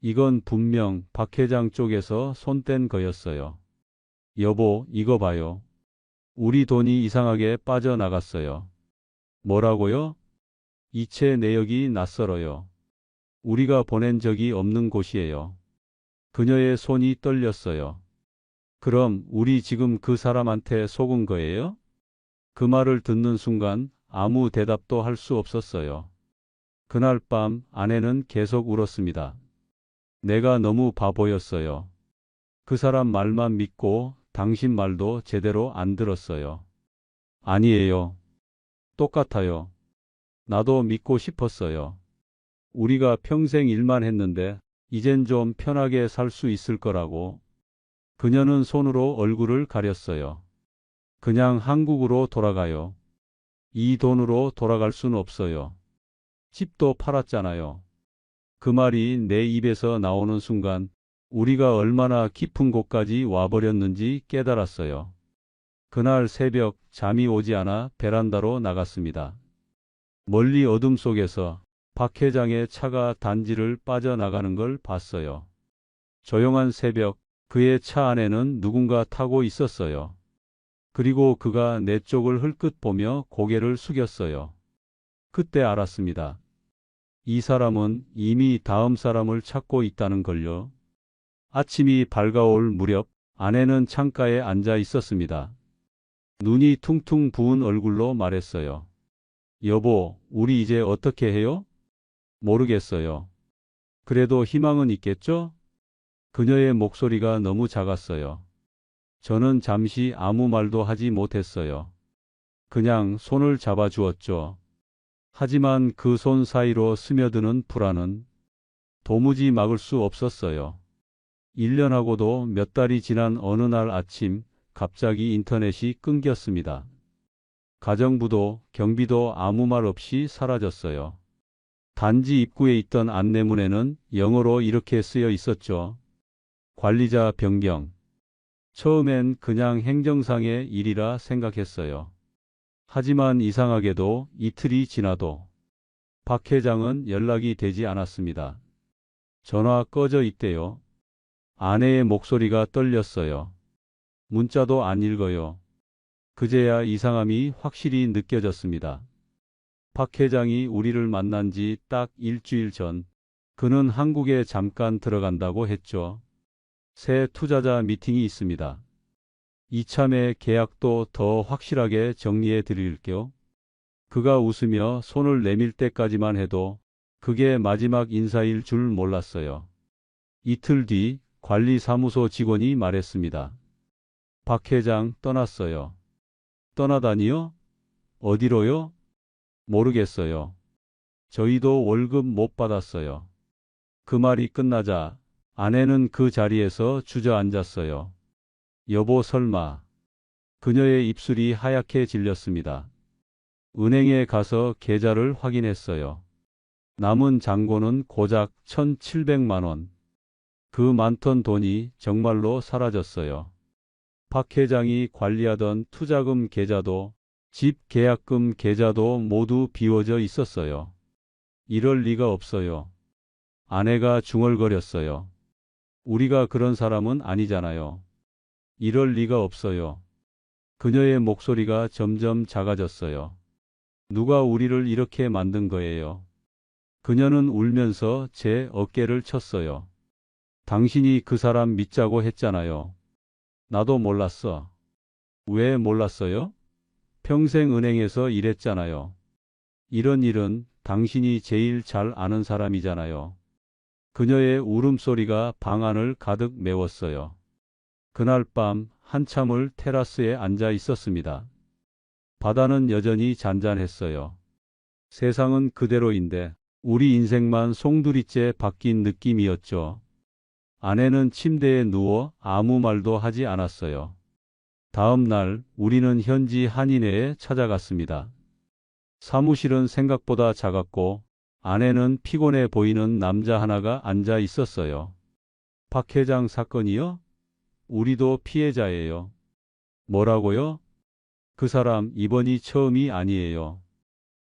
이건 분명 박 회장 쪽에서 손뗀 거였어요. 여보, 이거 봐요. 우리 돈이 이상하게 빠져나갔어요. 뭐라고요? 이체 내역이 낯설어요. 우리가 보낸 적이 없는 곳이에요. 그녀의 손이 떨렸어요. 그럼 우리 지금 그 사람한테 속은 거예요? 그 말을 듣는 순간 아무 대답도 할 수 없었어요. 그날 밤 아내는 계속 울었습니다. 내가 너무 바보였어요. 그 사람 말만 믿고 당신 말도 제대로 안 들었어요. 아니에요. 똑같아요. 나도 믿고 싶었어요. 우리가 평생 일만 했는데 이젠 좀 편하게 살 수 있을 거라고. 그녀는 손으로 얼굴을 가렸어요. 그냥 한국으로 돌아가요. 이 돈으로 돌아갈 순 없어요. 집도 팔았잖아요. 그 말이 내 입에서 나오는 순간 우리가 얼마나 깊은 곳까지 와버렸는지 깨달았어요. 그날 새벽 잠이 오지 않아 베란다로 나갔습니다. 멀리 어둠 속에서 박 회장의 차가 단지를 빠져나가는 걸 봤어요. 조용한 새벽, 그의 차 안에는 누군가 타고 있었어요. 그리고 그가 내 쪽을 흘끗 보며 고개를 숙였어요. 그때 알았습니다. 이 사람은 이미 다음 사람을 찾고 있다는 걸요. 아침이 밝아올 무렵 아내는 창가에 앉아 있었습니다. 눈이 퉁퉁 부은 얼굴로 말했어요. 여보, 우리 이제 어떻게 해요? 모르겠어요. 그래도 희망은 있겠죠? 그녀의 목소리가 너무 작았어요. 저는 잠시 아무 말도 하지 못했어요. 그냥 손을 잡아주었죠. 하지만 그 손 사이로 스며드는 불안은 도무지 막을 수 없었어요. 1년하고도 몇 달이 지난 어느 날 아침 갑자기 인터넷이 끊겼습니다. 가정부도 경비도 아무 말 없이 사라졌어요. 단지 입구에 있던 안내문에는 영어로 이렇게 쓰여 있었죠. 관리자 변경. 처음엔 그냥 행정상의 일이라 생각했어요. 하지만 이상하게도 이틀이 지나도 박 회장은 연락이 되지 않았습니다. 전화 꺼져 있대요. 아내의 목소리가 떨렸어요. 문자도 안 읽어요. 그제야 이상함이 확실히 느껴졌습니다. 박 회장이 우리를 만난 지 딱 일주일 전, 그는 한국에 잠깐 들어간다고 했죠. 새 투자자 미팅이 있습니다. 이참에 계약도 더 확실하게 정리해 드릴게요. 그가 웃으며 손을 내밀 때까지만 해도 그게 마지막 인사일 줄 몰랐어요. 이틀 뒤 관리사무소 직원이 말했습니다. 박 회장 떠났어요. 떠나다니요? 어디로요? 모르겠어요. 저희도 월급 못 받았어요. 그 말이 끝나자 아내는 그 자리에서 주저앉았어요. 여보 설마. 그녀의 입술이 하얗게 질렸습니다. 은행에 가서 계좌를 확인했어요. 남은 잔고는 고작 1,700만 원. 그 많던 돈이 정말로 사라졌어요. 박 회장이 관리하던 투자금 계좌도 집 계약금 계좌도 모두 비워져 있었어요. 이럴 리가 없어요. 아내가 중얼거렸어요. 우리가 그런 사람은 아니잖아요. 이럴 리가 없어요. 그녀의 목소리가 점점 작아졌어요. 누가 우리를 이렇게 만든 거예요? 그녀는 울면서 제 어깨를 쳤어요. 당신이 그 사람 믿자고 했잖아요. 나도 몰랐어. 왜 몰랐어요? 평생 은행에서 일했잖아요. 이런 일은 당신이 제일 잘 아는 사람이잖아요. 그녀의 울음소리가 방 안을 가득 메웠어요. 그날 밤 한참을 테라스에 앉아 있었습니다. 바다는 여전히 잔잔했어요. 세상은 그대로인데 우리 인생만 송두리째 바뀐 느낌이었죠. 아내는 침대에 누워 아무 말도 하지 않았어요. 다음 날 우리는 현지 한인회에 찾아갔습니다. 사무실은 생각보다 작았고 아내는 피곤해 보이는 남자 하나가 앉아 있었어요. 박 회장 사건이요? 우리도 피해자예요. 뭐라고요? 그 사람 이번이 처음이 아니에요.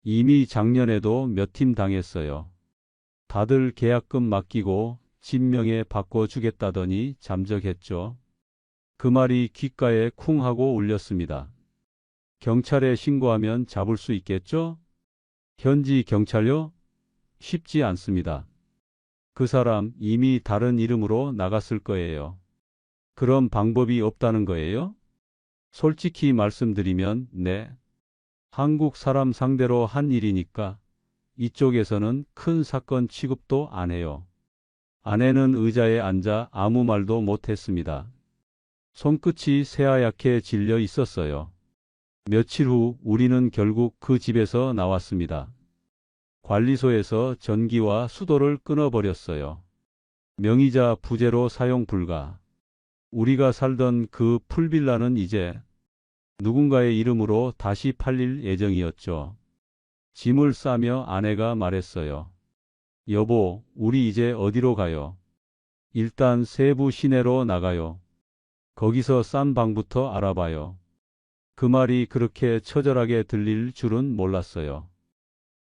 이미 작년에도 몇 팀 당했어요. 다들 계약금 맡기고 집 명예 바꿔주겠다더니 잠적했죠. 그 말이 귓가에 쿵 하고 울렸습니다. 경찰에 신고하면 잡을 수 있겠죠? 현지 경찰요? 쉽지 않습니다. 그 사람 이미 다른 이름으로 나갔을 거예요. 그런 방법이 없다는 거예요? 솔직히 말씀드리면 네. 한국 사람 상대로 한 일이니까 이쪽에서는 큰 사건 취급도 안 해요. 아내는 의자에 앉아 아무 말도 못했습니다. 손끝이 새하얗게 질려 있었어요. 며칠 후 우리는 결국 그 집에서 나왔습니다. 관리소에서 전기와 수도를 끊어버렸어요. 명의자 부재로 사용 불가. 우리가 살던 그 풀빌라는 이제 누군가의 이름으로 다시 팔릴 예정이었죠. 짐을 싸며 아내가 말했어요. 여보, 우리 이제 어디로 가요? 일단 세부 시내로 나가요. 거기서 싼 방부터 알아봐요. 그 말이 그렇게 처절하게 들릴 줄은 몰랐어요.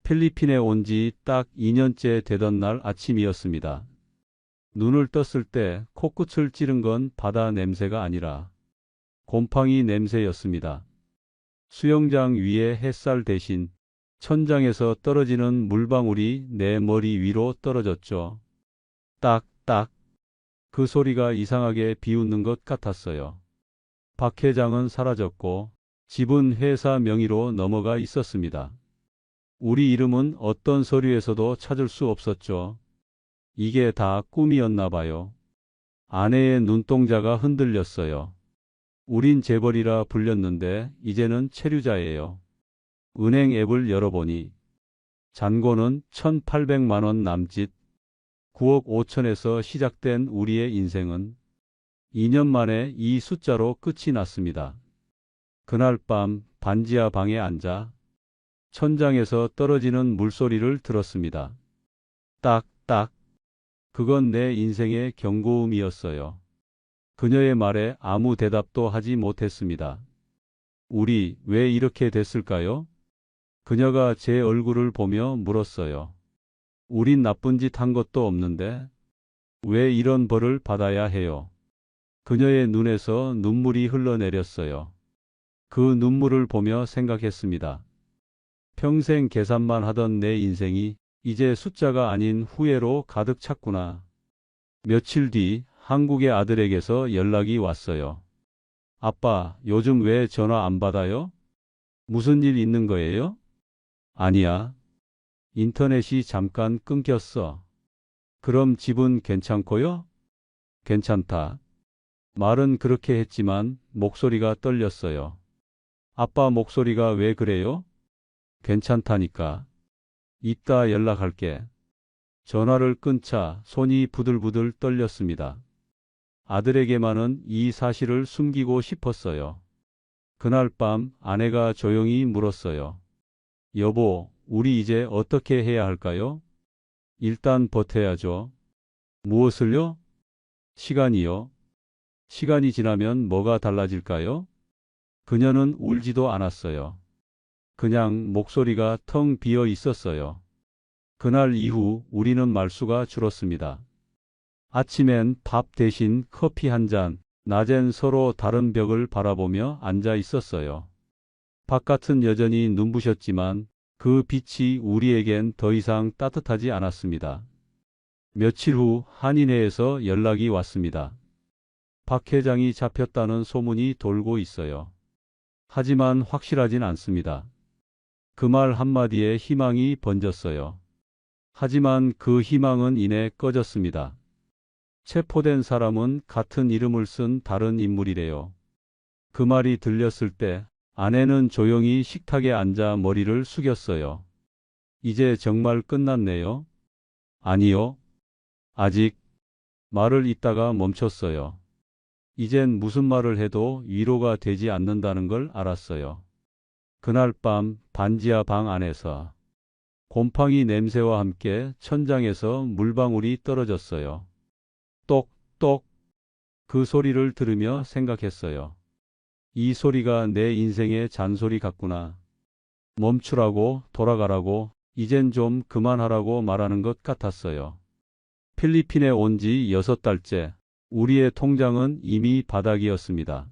필리핀에 온 지 딱 2년째 되던 날 아침이었습니다. 눈을 떴을 때 코끝을 찌른 건 바다 냄새가 아니라 곰팡이 냄새였습니다. 수영장 위에 햇살 대신 천장에서 떨어지는 물방울이 내 머리 위로 떨어졌죠. 딱. 그 소리가 이상하게 비웃는 것 같았어요. 박 회장은 사라졌고 집은 회사 명의로 넘어가 있었습니다. 우리 이름은 어떤 서류에서도 찾을 수 없었죠. 이게 다 꿈이었나 봐요. 아내의 눈동자가 흔들렸어요. 우린 재벌이라 불렸는데 이제는 체류자예요. 은행 앱을 열어보니 잔고는 1,800만 원 남짓, 9억 5천에서 시작된 우리의 인생은 2년 만에 이 숫자로 끝이 났습니다. 그날 밤 반지하 방에 앉아 천장에서 떨어지는 물소리를 들었습니다. 딱, 딱. 그건 내 인생의 경고음이었어요. 그녀의 말에 아무 대답도 하지 못했습니다. 우리 왜 이렇게 됐을까요? 그녀가 제 얼굴을 보며 물었어요. 우린 나쁜 짓 한 것도 없는데 왜 이런 벌을 받아야 해요? 그녀의 눈에서 눈물이 흘러내렸어요. 그 눈물을 보며 생각했습니다. 평생 계산만 하던 내 인생이 이제 숫자가 아닌 후회로 가득 찼구나. 며칠 뒤 한국의 아들에게서 연락이 왔어요. 아빠, 요즘 왜 전화 안 받아요? 무슨 일 있는 거예요? 아니야. 인터넷이 잠깐 끊겼어. 그럼 집은 괜찮고요? 괜찮다. 말은 그렇게 했지만 목소리가 떨렸어요. 아빠 목소리가 왜 그래요? 괜찮다니까. 이따 연락할게. 전화를 끊자 손이 부들부들 떨렸습니다. 아들에게만은 이 사실을 숨기고 싶었어요. 그날 밤 아내가 조용히 물었어요. 여보, 우리 이제 어떻게 해야 할까요? 일단 버텨야죠. 무엇을요? 시간이요. 시간이 지나면 뭐가 달라질까요? 그녀는 울지도 않았어요. 그냥 목소리가 텅 비어 있었어요. 그날 이후 우리는 말수가 줄었습니다. 아침엔 밥 대신 커피 한 잔, 낮엔 서로 다른 벽을 바라보며 앉아 있었어요. 바깥은 여전히 눈부셨지만 그 빛이 우리에겐 더 이상 따뜻하지 않았습니다. 며칠 후 한인회에서 연락이 왔습니다. 박 회장이 잡혔다는 소문이 돌고 있어요. 하지만 확실하진 않습니다. 그 말 한마디에 희망이 번졌어요. 하지만 그 희망은 이내 꺼졌습니다. 체포된 사람은 같은 이름을 쓴 다른 인물이래요. 그 말이 들렸을 때 아내는 조용히 식탁에 앉아 머리를 숙였어요. 이제 정말 끝났네요. 아니요. 아직. 말을 잇다가 멈췄어요. 이젠 무슨 말을 해도 위로가 되지 않는다는 걸 알았어요. 그날 밤 반지하 방 안에서 곰팡이 냄새와 함께 천장에서 물방울이 떨어졌어요. 똑똑. 그 소리를 들으며 생각했어요. 이 소리가 내 인생의 잔소리 같구나. 멈추라고, 돌아가라고, 이젠 좀 그만하라고 말하는 것 같았어요. 필리핀에 온 지 6달째. 우리의 통장은 이미 바닥이었습니다.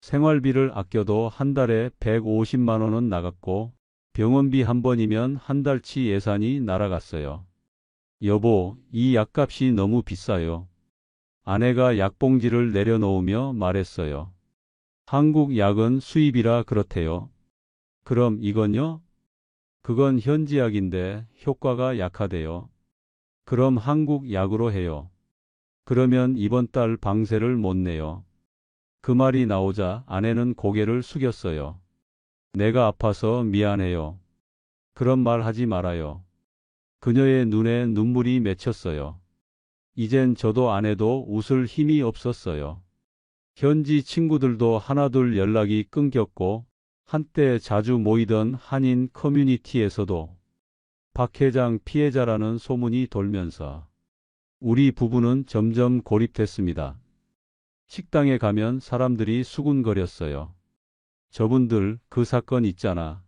생활비를 아껴도 한 달에 150만 원은 나갔고 병원비 한 번이면 한 달치 예산이 날아갔어요. 여보, 이 약값이 너무 비싸요. 아내가 약봉지를 내려놓으며 말했어요. 한국 약은 수입이라 그렇대요. 그럼 이건요? 그건 현지약인데 효과가 약하대요. 그럼 한국 약으로 해요. 그러면 이번 달 방세를 못 내요. 그 말이 나오자 아내는 고개를 숙였어요. 내가 아파서 미안해요. 그런 말 하지 말아요. 그녀의 눈에 눈물이 맺혔어요. 이젠 저도 아내도 웃을 힘이 없었어요. 현지 친구들도 하나둘 연락이 끊겼고 한때 자주 모이던 한인 커뮤니티에서도 박 회장 피해자라는 소문이 돌면서 우리 부부는 점점 고립됐습니다. 식당에 가면 사람들이 수군거렸어요. 저분들 그 사건 있잖아.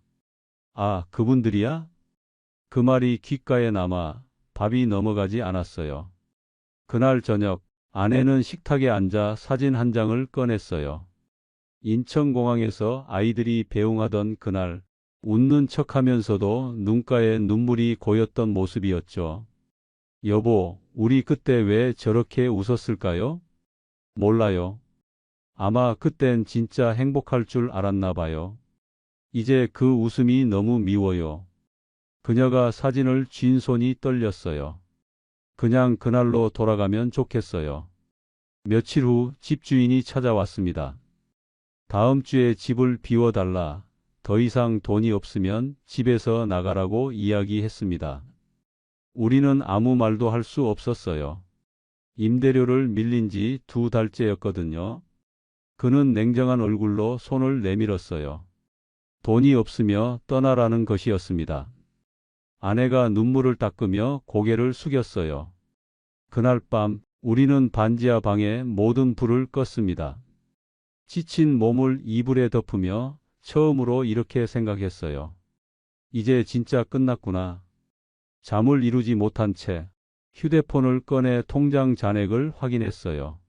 아, 그분들이야? 그 말이 귓가에 남아 밥이 넘어가지 않았어요. 그날 저녁 아내는 식탁에 앉아 사진 한 장을 꺼냈어요. 인천공항에서 아이들이 배웅하던 그날 웃는 척하면서도 눈가에 눈물이 고였던 모습이었죠. 여보, 우리 그때 왜 저렇게 웃었을까요? 몰라요. 아마 그땐 진짜 행복할 줄 알았나 봐요. 이제 그 웃음이 너무 미워요. 그녀가 사진을 쥔 손이 떨렸어요. 그냥 그날로 돌아가면 좋겠어요. 며칠 후 집주인이 찾아왔습니다. 다음 주에 집을 비워달라. 더 이상 돈이 없으면 집에서 나가라고 이야기했습니다. 우리는 아무 말도 할 수 없었어요. 임대료를 밀린 지 2달째였거든요. 그는 냉정한 얼굴로 손을 내밀었어요. 돈이 없으며 떠나라는 것이었습니다. 아내가 눈물을 닦으며 고개를 숙였어요. 그날 밤 우리는 반지하 방의 모든 불을 껐습니다. 지친 몸을 이불에 덮으며 처음으로 이렇게 생각했어요. 이제 진짜 끝났구나. 잠을 이루지 못한 채 휴대폰을 꺼내 통장 잔액을 확인했어요.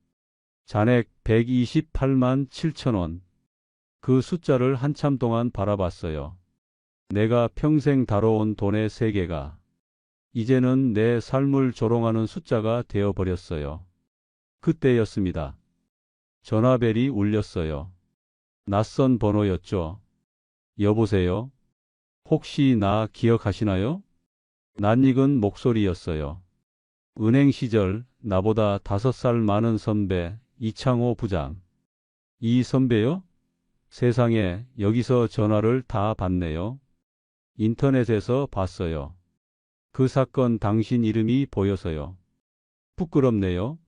잔액 128만 7천 원. 그 숫자를 한참 동안 바라봤어요. 내가 평생 다뤄온 돈의 세계가 이제는 내 삶을 조롱하는 숫자가 되어버렸어요. 그때였습니다. 전화벨이 울렸어요. 낯선 번호였죠. 여보세요? 혹시 나 기억하시나요? 낯익은 목소리였어요. 은행 시절 나보다 5살 많은 선배 이창호 부장. 이 선배요? 세상에, 여기서 전화를 다 받네요. 인터넷에서 봤어요. 그 사건 당신 이름이 보여서요. 부끄럽네요.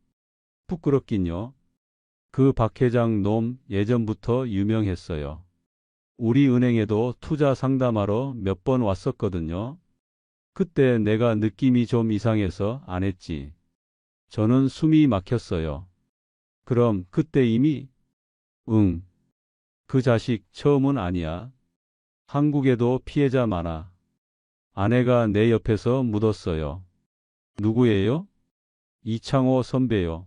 부끄럽긴요. 그 박 회장 놈 예전부터 유명했어요. 우리 은행에도 투자 상담하러 몇 번 왔었거든요. 그때 내가 느낌이 좀 이상해서 안 했지. 저는 숨이 막혔어요. 그럼 그때 이미? 응. 그 자식 처음은 아니야. 한국에도 피해자 많아. 아내가 내 옆에서 묻었어요. 누구예요? 이창호 선배요.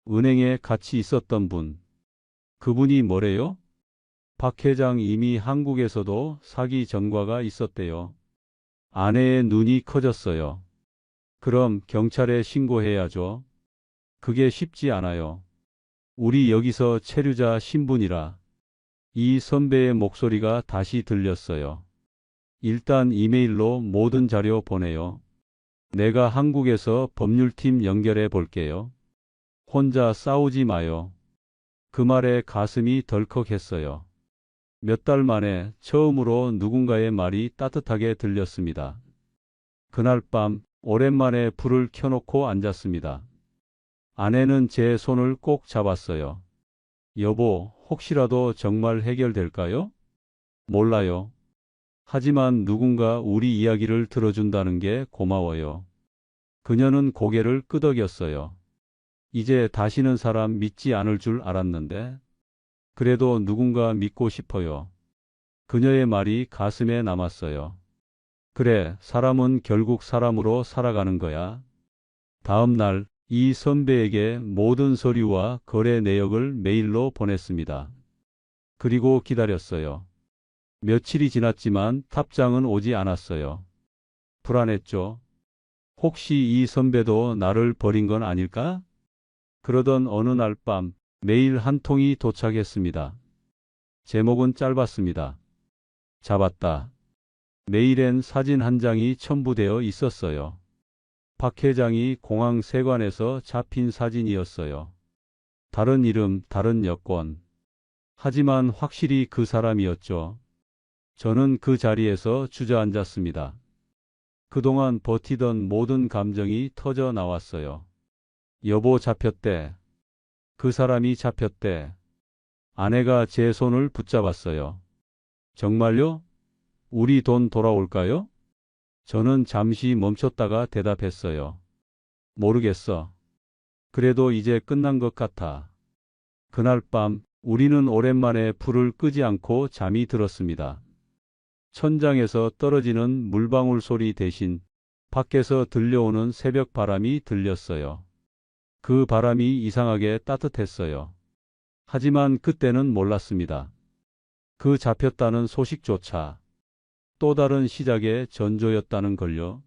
은행에 같이 있었던 분. 그분이 뭐래요? 박 회장 이미 한국에서도 사기 전과가 있었대요. 아내의 눈이 커졌어요. 그럼 경찰에 신고해야죠. 그게 쉽지 않아요. 우리 여기서 체류자 신분이라. 이 선배의 목소리가 다시 들렸어요. 일단 이메일로 모든 자료 보내요. 내가 한국에서 법률팀 연결해 볼게요. 혼자 싸우지 마요. 그 말에 가슴이 덜컥했어요. 몇 달 만에 처음으로 누군가의 말이 따뜻하게 들렸습니다. 그날 밤 오랜만에 불을 켜놓고 앉았습니다. 아내는 제 손을 꼭 잡았어요. 여보, 혹시라도 정말 해결될까요? 몰라요. 하지만 누군가 우리 이야기를 들어준다는 게 고마워요. 그녀는 고개를 끄덕였어요. 이제 다시는 사람 믿지 않을 줄 알았는데. 그래도 누군가 믿고 싶어요. 그녀의 말이 가슴에 남았어요. 그래, 사람은 결국 사람으로 살아가는 거야. 다음 날 이 선배에게 모든 서류와 거래 내역을 메일로 보냈습니다. 그리고 기다렸어요. 며칠이 지났지만 답장은 오지 않았어요. 불안했죠. 혹시 이 선배도 나를 버린 건 아닐까? 그러던 어느 날 밤 메일 한 통이 도착했습니다. 제목은 짧았습니다. 잡았다. 메일엔 사진 한 장이 첨부되어 있었어요. 박 회장이 공항 세관에서 잡힌 사진이었어요. 다른 이름, 다른 여권. 하지만 확실히 그 사람이었죠. 저는 그 자리에서 주저앉았습니다. 그동안 버티던 모든 감정이 터져 나왔어요. 여보 잡혔대. 그 사람이 잡혔대. 아내가 제 손을 붙잡았어요. 정말요? 우리 돈 돌아올까요? 저는 잠시 멈췄다가 대답했어요. 모르겠어. 그래도 이제 끝난 것 같아. 그날 밤 우리는 오랜만에 불을 끄지 않고 잠이 들었습니다. 천장에서 떨어지는 물방울 소리 대신 밖에서 들려오는 새벽 바람이 들렸어요. 그 바람이 이상하게 따뜻했어요. 하지만 그때는 몰랐습니다. 그 잡혔다는 소식조차 또 다른 시작의 전조였다는 걸요.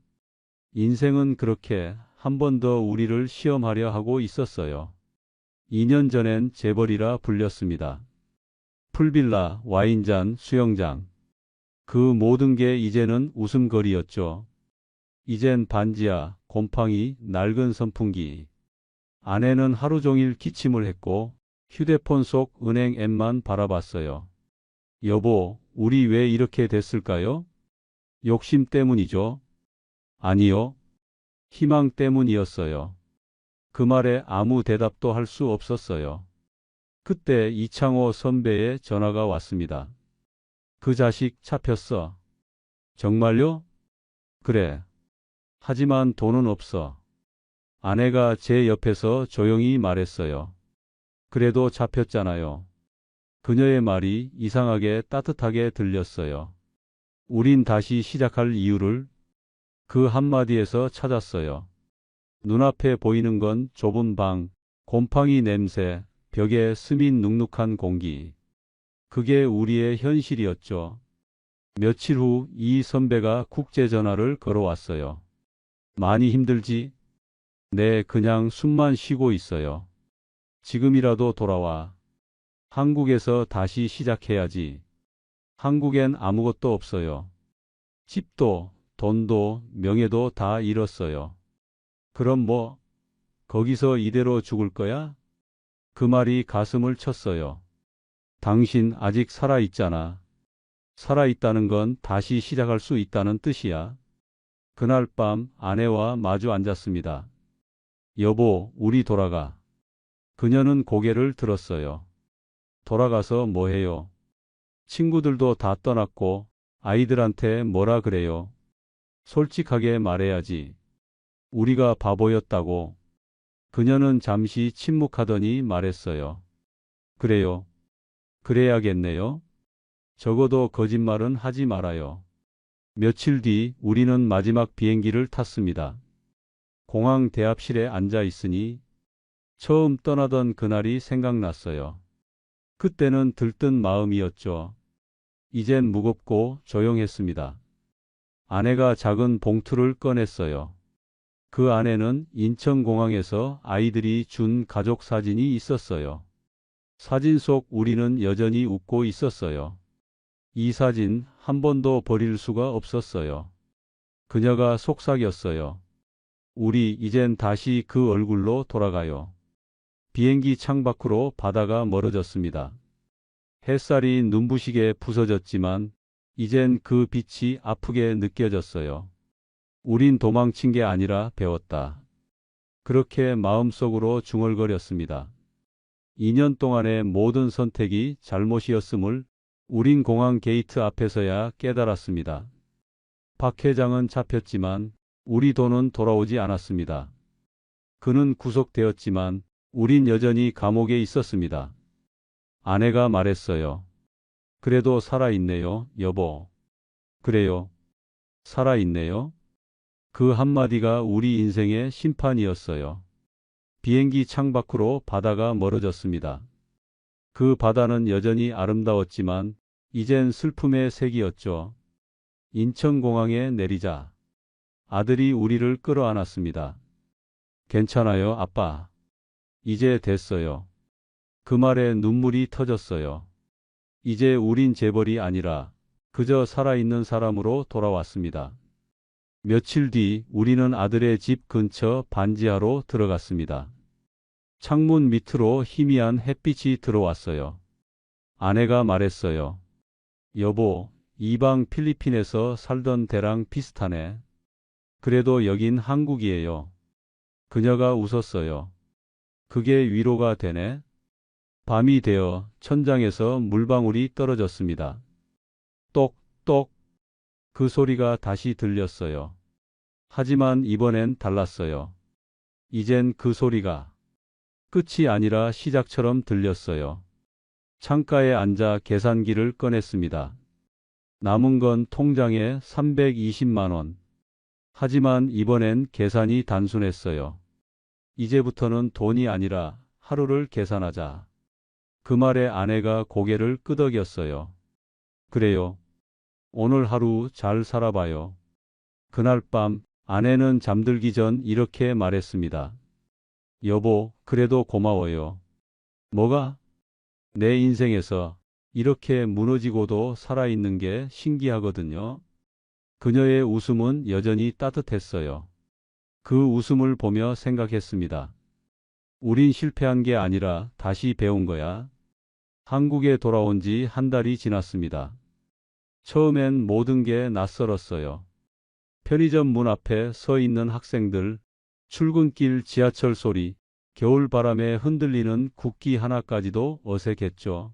인생은 그렇게 한 번 더 우리를 시험하려 하고 있었어요. 2년 전엔 재벌이라 불렸습니다. 풀빌라, 와인잔, 수영장. 그 모든 게 이제는 웃음거리였죠. 이젠 반지하, 곰팡이, 낡은 선풍기. 아내는 하루 종일 기침을 했고 휴대폰 속 은행 앱만 바라봤어요. 여보, 우리 왜 이렇게 됐을까요? 욕심 때문이죠. 아니요. 희망 때문이었어요. 그 말에 아무 대답도 할 수 없었어요. 그때 이창호 선배의 전화가 왔습니다. 그 자식 잡혔어. 정말요? 그래. 하지만 돈은 없어. 아내가 제 옆에서 조용히 말했어요. 그래도 잡혔잖아요. 그녀의 말이 이상하게 따뜻하게 들렸어요. 우린 다시 시작할 이유를 그 한마디에서 찾았어요. 눈앞에 보이는 건 좁은 방, 곰팡이 냄새, 벽에 스민 눅눅한 공기. 그게 우리의 현실이었죠. 며칠 후 이 선배가 국제전화를 걸어왔어요. 많이 힘들지? 네, 그냥 숨만 쉬고 있어요. 지금이라도 돌아와. 한국에서 다시 시작해야지. 한국엔 아무것도 없어요. 집도, 돈도, 명예도 다 잃었어요. 그럼 뭐, 거기서 이대로 죽을 거야? 그 말이 가슴을 쳤어요. 당신 아직 살아있잖아. 살아있다는 건 다시 시작할 수 있다는 뜻이야. 그날 밤 아내와 마주 앉았습니다. 여보, 우리 돌아가. 그녀는 고개를 들었어요. 돌아가서 뭐 해요? 친구들도 다 떠났고 아이들한테 뭐라 그래요? 솔직하게 말해야지. 우리가 바보였다고. 그녀는 잠시 침묵하더니 말했어요. 그래요. 그래야겠네요. 적어도 거짓말은 하지 말아요. 며칠 뒤 우리는 마지막 비행기를 탔습니다. 공항 대합실에 앉아 있으니 처음 떠나던 그날이 생각났어요. 그때는 들뜬 마음이었죠. 이젠 무겁고 조용했습니다. 아내가 작은 봉투를 꺼냈어요. 그 안에는 인천공항에서 아이들이 준 가족 사진이 있었어요. 사진 속 우리는 여전히 웃고 있었어요. 이 사진 한 번도 버릴 수가 없었어요. 그녀가 속삭였어요. 우리 이젠 다시 그 얼굴로 돌아가요. 비행기 창밖으로 바다가 멀어졌습니다. 햇살이 눈부시게 부서졌지만 이젠 그 빛이 아프게 느껴졌어요. 우린 도망친 게 아니라 배웠다. 그렇게 마음속으로 중얼거렸습니다. 2년 동안의 모든 선택이 잘못이었음을 우린 공항 게이트 앞에서야 깨달았습니다. 박 회장은 잡혔지만 우리 돈은 돌아오지 않았습니다. 그는 구속되었지만 우린 여전히 감옥에 있었습니다. 아내가 말했어요. 그래도 살아있네요, 여보. 그래요. 살아있네요. 그 한마디가 우리 인생의 심판이었어요. 비행기 창밖으로 바다가 멀어졌습니다. 그 바다는 여전히 아름다웠지만 이젠 슬픔의 색이었죠. 인천공항에 내리자 아들이 우리를 끌어안았습니다. 괜찮아요, 아빠. 이제 됐어요. 그 말에 눈물이 터졌어요. 이제 우린 재벌이 아니라 그저 살아있는 사람으로 돌아왔습니다. 며칠 뒤 우리는 아들의 집 근처 반지하로 들어갔습니다. 창문 밑으로 희미한 햇빛이 들어왔어요. 아내가 말했어요. 여보, 이방 필리핀에서 살던 데랑 비슷하네. 그래도 여긴 한국이에요. 그녀가 웃었어요. 그게 위로가 되네. 밤이 되어 천장에서 물방울이 떨어졌습니다. 똑똑. 그 소리가 다시 들렸어요. 하지만 이번엔 달랐어요. 이젠 그 소리가 끝이 아니라 시작처럼 들렸어요. 창가에 앉아 계산기를 꺼냈습니다. 남은 건 통장에 320만 원. 하지만 이번엔 계산이 단순했어요. 이제부터는 돈이 아니라 하루를 계산하자. 그 말에 아내가 고개를 끄덕였어요. 그래요. 오늘 하루 잘 살아봐요. 그날 밤 아내는 잠들기 전 이렇게 말했습니다. 여보, 그래도 고마워요. 뭐가? 내 인생에서 이렇게 무너지고도 살아있는 게 신기하거든요. 그녀의 웃음은 여전히 따뜻했어요. 그 웃음을 보며 생각했습니다. 우린 실패한 게 아니라 다시 배운 거야. 한국에 돌아온 지 한 달이 지났습니다. 처음엔 모든 게 낯설었어요. 편의점 문 앞에 서 있는 학생들, 출근길 지하철 소리, 겨울바람에 흔들리는 국기 하나까지도 어색했죠.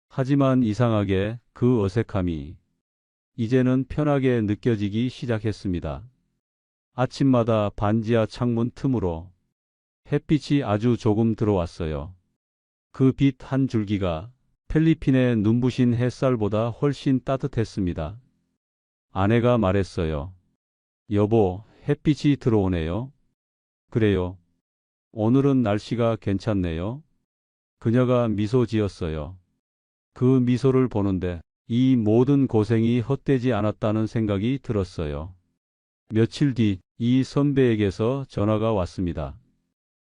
하지만 이상하게 그 어색함이 이제는 편하게 느껴지기 시작했습니다. 아침마다 반지하 창문 틈으로 햇빛이 아주 조금 들어왔어요. 그 빛 한 줄기가 필리핀의 눈부신 햇살보다 훨씬 따뜻했습니다. 아내가 말했어요. 여보, 햇빛이 들어오네요. 그래요. 오늘은 날씨가 괜찮네요. 그녀가 미소 지었어요. 그 미소를 보는데 이 모든 고생이 헛되지 않았다는 생각이 들었어요. 며칠 뒤 이 선배에게서 전화가 왔습니다.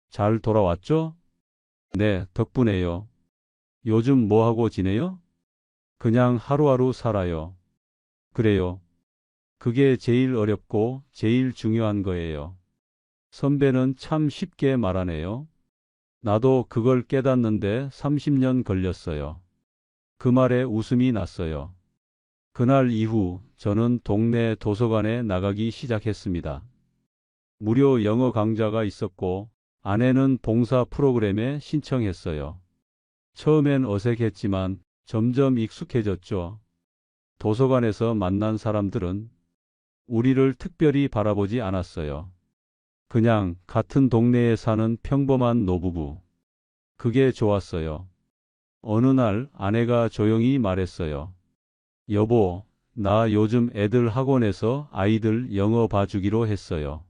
잘 돌아왔죠? 네, 덕분에요. 요즘 뭐하고 지내요? 그냥 하루하루 살아요. 그래요. 그게 제일 어렵고 제일 중요한 거예요. 선배는 참 쉽게 말하네요. 나도 그걸 깨닫는데 30년 걸렸어요. 그 말에 웃음이 났어요. 그날 이후 저는 동네 도서관에 나가기 시작했습니다. 무료 영어 강좌가 있었고 아내는 봉사 프로그램에 신청했어요. 처음엔 어색했지만 점점 익숙해졌죠. 도서관에서 만난 사람들은 우리를 특별히 바라보지 않았어요. 그냥 같은 동네에 사는 평범한 노부부. 그게 좋았어요. 어느 날 아내가 조용히 말했어요. 여보, 나 요즘 애들 학원에서 아이들 영어 봐주기로 했어요.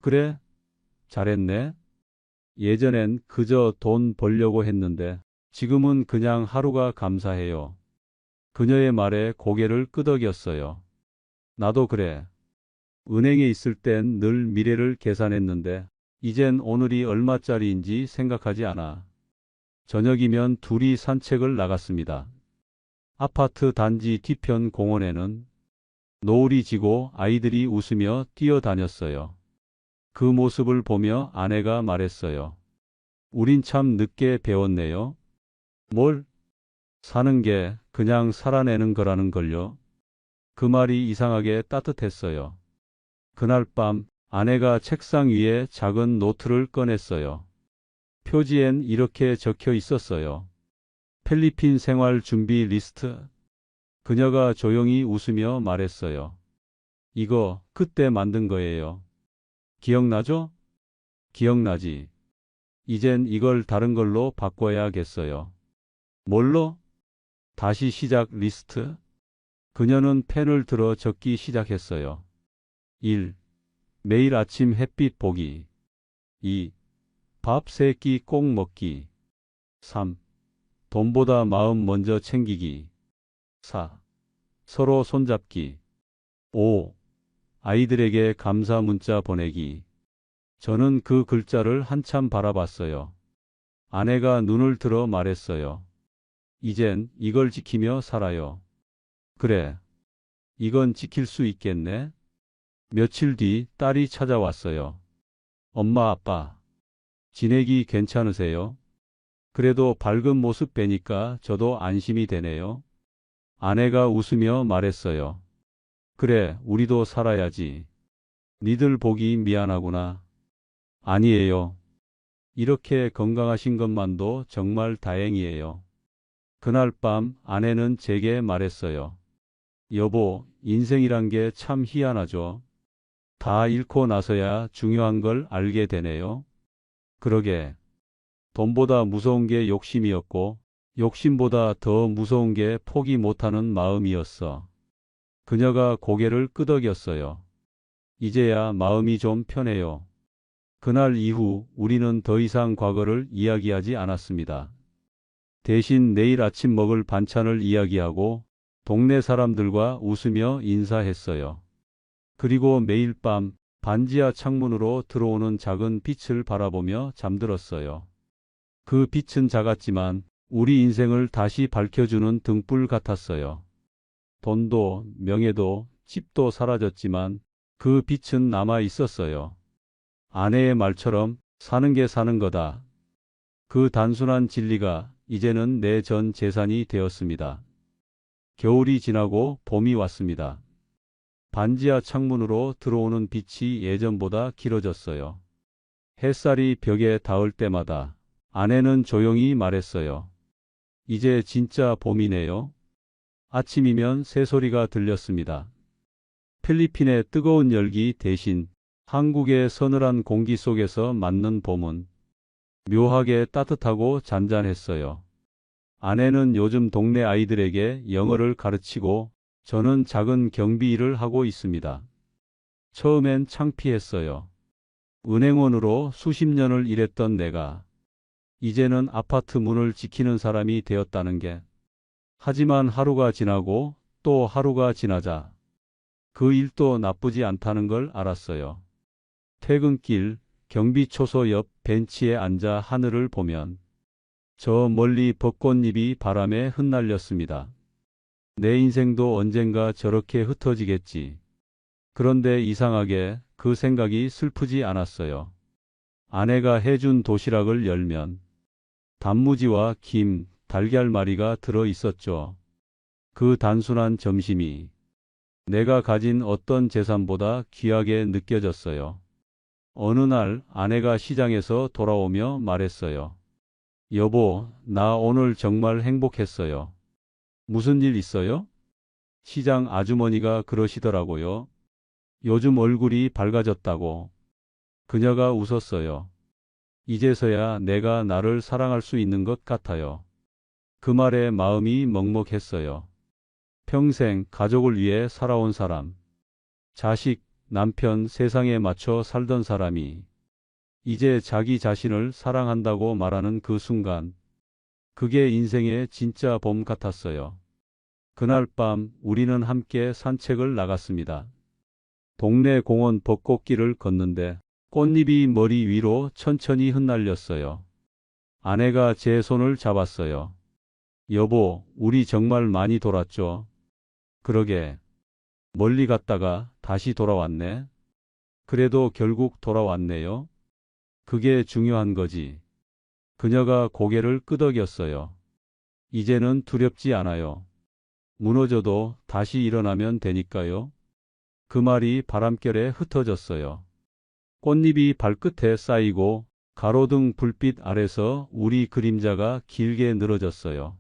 그래? 잘했네. 예전엔 그저 돈 벌려고 했는데 지금은 그냥 하루가 감사해요. 그녀의 말에 고개를 끄덕였어요. 나도 그래. 은행에 있을 땐 늘 미래를 계산했는데 이젠 오늘이 얼마짜리인지 생각하지 않아. 저녁이면 둘이 산책을 나갔습니다. 아파트 단지 뒤편 공원에는 노을이 지고 아이들이 웃으며 뛰어다녔어요. 그 모습을 보며 아내가 말했어요. 우린 참 늦게 배웠네요. 뭘? 사는 게 그냥 살아내는 거라는 걸요. 그 말이 이상하게 따뜻했어요. 그날 밤 아내가 책상 위에 작은 노트를 꺼냈어요. 표지엔 이렇게 적혀 있었어요. 필리핀 생활 준비 리스트. 그녀가 조용히 웃으며 말했어요. 이거 그때 만든 거예요. 기억나죠? 기억나지. 이젠 이걸 다른 걸로 바꿔야겠어요. 뭘로? 다시 시작 리스트. 그녀는 펜을 들어 적기 시작했어요. 1. 매일 아침 햇빛 보기. 2. 밥 3끼 꼭 먹기. 3. 돈보다 마음 먼저 챙기기. 4. 서로 손잡기. 5. 아이들에게 감사 문자 보내기. 저는 그 글자를 한참 바라봤어요. 아내가 눈을 들어 말했어요. 이젠 이걸 지키며 살아요. 그래. 이건 지킬 수 있겠네. 며칠 뒤 딸이 찾아왔어요. 엄마, 아빠. 지내기 괜찮으세요? 그래도 밝은 모습 뵈니까 저도 안심이 되네요. 아내가 웃으며 말했어요. 그래, 우리도 살아야지. 니들 보기 미안하구나. 아니에요. 이렇게 건강하신 것만도 정말 다행이에요. 그날 밤 아내는 제게 말했어요. 여보, 인생이란 게 참 희한하죠. 다 잃고 나서야 중요한 걸 알게 되네요. 그러게. 돈보다 무서운 게 욕심이었고, 욕심보다 더 무서운 게 포기 못하는 마음이었어. 그녀가 고개를 끄덕였어요. 이제야 마음이 좀 편해요. 그날 이후 우리는 더 이상 과거를 이야기하지 않았습니다. 대신 내일 아침 먹을 반찬을 이야기하고 동네 사람들과 웃으며 인사했어요. 그리고 매일 밤 반지하 창문으로 들어오는 작은 빛을 바라보며 잠들었어요. 그 빛은 작았지만 우리 인생을 다시 밝혀주는 등불 같았어요. 돈도 명예도 집도 사라졌지만 그 빛은 남아 있었어요. 아내의 말처럼 사는 게 사는 거다. 그 단순한 진리가 이제는 내 전 재산이 되었습니다. 겨울이 지나고 봄이 왔습니다. 반지하 창문으로 들어오는 빛이 예전보다 길어졌어요. 햇살이 벽에 닿을 때마다 아내는 조용히 말했어요. 이제 진짜 봄이네요. 아침이면 새소리가 들렸습니다. 필리핀의 뜨거운 열기 대신 한국의 서늘한 공기 속에서 맞는 봄은 묘하게 따뜻하고 잔잔했어요. 아내는 요즘 동네 아이들에게 영어를 가르치고 저는 작은 경비 일을 하고 있습니다. 처음엔 창피했어요. 은행원으로 수십 년을 일했던 내가 이제는 아파트 문을 지키는 사람이 되었다는 게. 하지만 하루가 지나고 또 하루가 지나자 그 일도 나쁘지 않다는 걸 알았어요. 퇴근길 경비초소 옆 벤치에 앉아 하늘을 보면 저 멀리 벚꽃잎이 바람에 흩날렸습니다. 내 인생도 언젠가 저렇게 흩어지겠지. 그런데 이상하게 그 생각이 슬프지 않았어요. 아내가 해준 도시락을 열면 단무지와 김, 달걀말이가 들어 있었죠. 그 단순한 점심이 내가 가진 어떤 재산보다 귀하게 느껴졌어요. 어느 날 아내가 시장에서 돌아오며 말했어요. 여보, 나 오늘 정말 행복했어요. 무슨 일 있어요? 시장 아주머니가 그러시더라고요. 요즘 얼굴이 밝아졌다고. 그녀가 웃었어요. 이제서야 내가 나를 사랑할 수 있는 것 같아요. 그 말에 마음이 먹먹했어요. 평생 가족을 위해 살아온 사람, 자식, 남편, 세상에 맞춰 살던 사람이 이제 자기 자신을 사랑한다고 말하는 그 순간, 그게 인생의 진짜 봄 같았어요. 그날 밤 우리는 함께 산책을 나갔습니다. 동네 공원 벚꽃길을 걷는데 꽃잎이 머리 위로 천천히 흩날렸어요. 아내가 제 손을 잡았어요. 여보, 우리 정말 많이 돌았죠? 그러게. 멀리 갔다가 다시 돌아왔네. 그래도 결국 돌아왔네요. 그게 중요한 거지. 그녀가 고개를 끄덕였어요. 이제는 두렵지 않아요. 무너져도 다시 일어나면 되니까요. 그 말이 바람결에 흩어졌어요. 꽃잎이 발끝에 쌓이고 가로등 불빛 아래서 우리 그림자가 길게 늘어졌어요.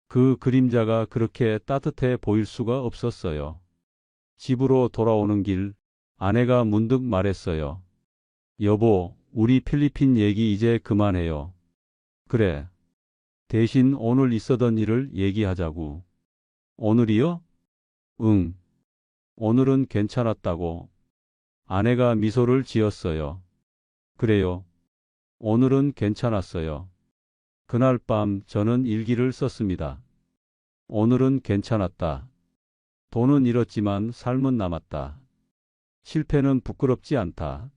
그 그림자가 그렇게 따뜻해 보일 수가 없었어요. 집으로 돌아오는 길, 아내가 문득 말했어요. 여보, 우리 필리핀 얘기 이제 그만해요. 그래. 대신 오늘 있었던 일을 얘기하자고. 오늘이요? 응. 오늘은 괜찮았다고. 아내가 미소를 지었어요. 그래요. 오늘은 괜찮았어요. 그날 밤 저는 일기를 썼습니다. 오늘은 괜찮았다. 돈은 잃었지만 삶은 남았다. 실패는 부끄럽지 않다.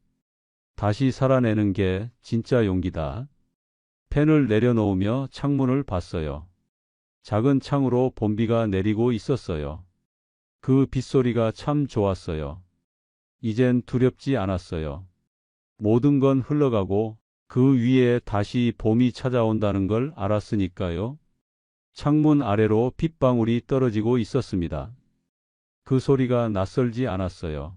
다시 살아내는 게 진짜 용기다. 펜을 내려놓으며 창문을 봤어요. 작은 창으로 봄비가 내리고 있었어요. 그 빗소리가 참 좋았어요. 이젠 두렵지 않았어요. 모든 건 흘러가고 그 위에 다시 봄이 찾아온다는 걸 알았으니까요. 창문 아래로 빗방울이 떨어지고 있었습니다. 그 소리가 낯설지 않았어요.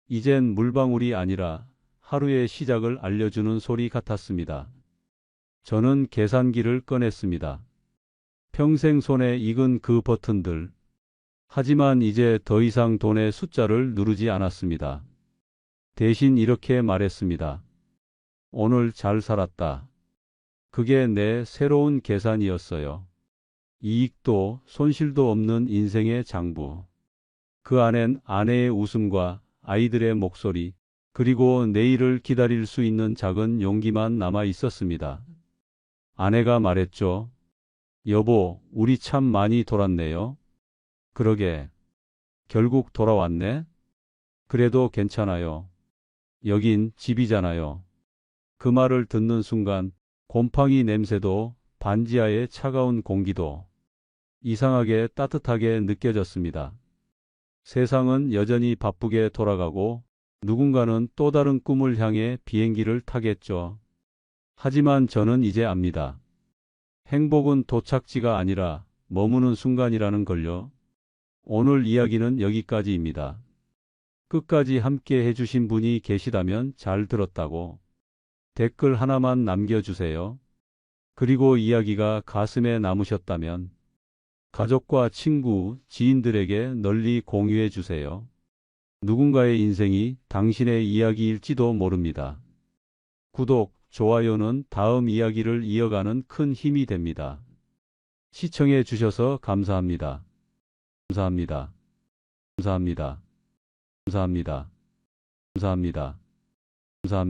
이젠 물방울이 아니라 하루의 시작을 알려주는 소리 같았습니다. 저는 계산기를 꺼냈습니다. 평생 손에 익은 그 버튼들. 하지만 이제 더 이상 돈의 숫자를 누르지 않았습니다. 대신 이렇게 말했습니다. 오늘 잘 살았다. 그게 내 새로운 계산이었어요. 이익도 손실도 없는 인생의 장부. 그 안엔 아내의 웃음과 아이들의 목소리, 그리고 내일을 기다릴 수 있는 작은 용기만 남아 있었습니다. 아내가 말했죠. 여보, 우리 참 많이 돌았네요. 그러게. 결국 돌아왔네? 그래도 괜찮아요. 여긴 집이잖아요. 그 말을 듣는 순간 곰팡이 냄새도 반지하의 차가운 공기도 이상하게 따뜻하게 느껴졌습니다. 세상은 여전히 바쁘게 돌아가고 누군가는 또 다른 꿈을 향해 비행기를 타겠죠. 하지만 저는 이제 압니다. 행복은 도착지가 아니라 머무는 순간이라는 걸요. 오늘 이야기는 여기까지입니다. 끝까지 함께 해주신 분이 계시다면 잘 들었다고 댓글 하나만 남겨주세요. 그리고 이야기가 가슴에 남으셨다면 가족과 친구, 지인들에게 널리 공유해 주세요. 누군가의 인생이 당신의 이야기일지도 모릅니다. 구독, 좋아요는 다음 이야기를 이어가는 큰 힘이 됩니다. 시청해 주셔서 감사합니다. 감사합니다. 감사합니다. 감사합니다. 감사합니다. 감사합니다.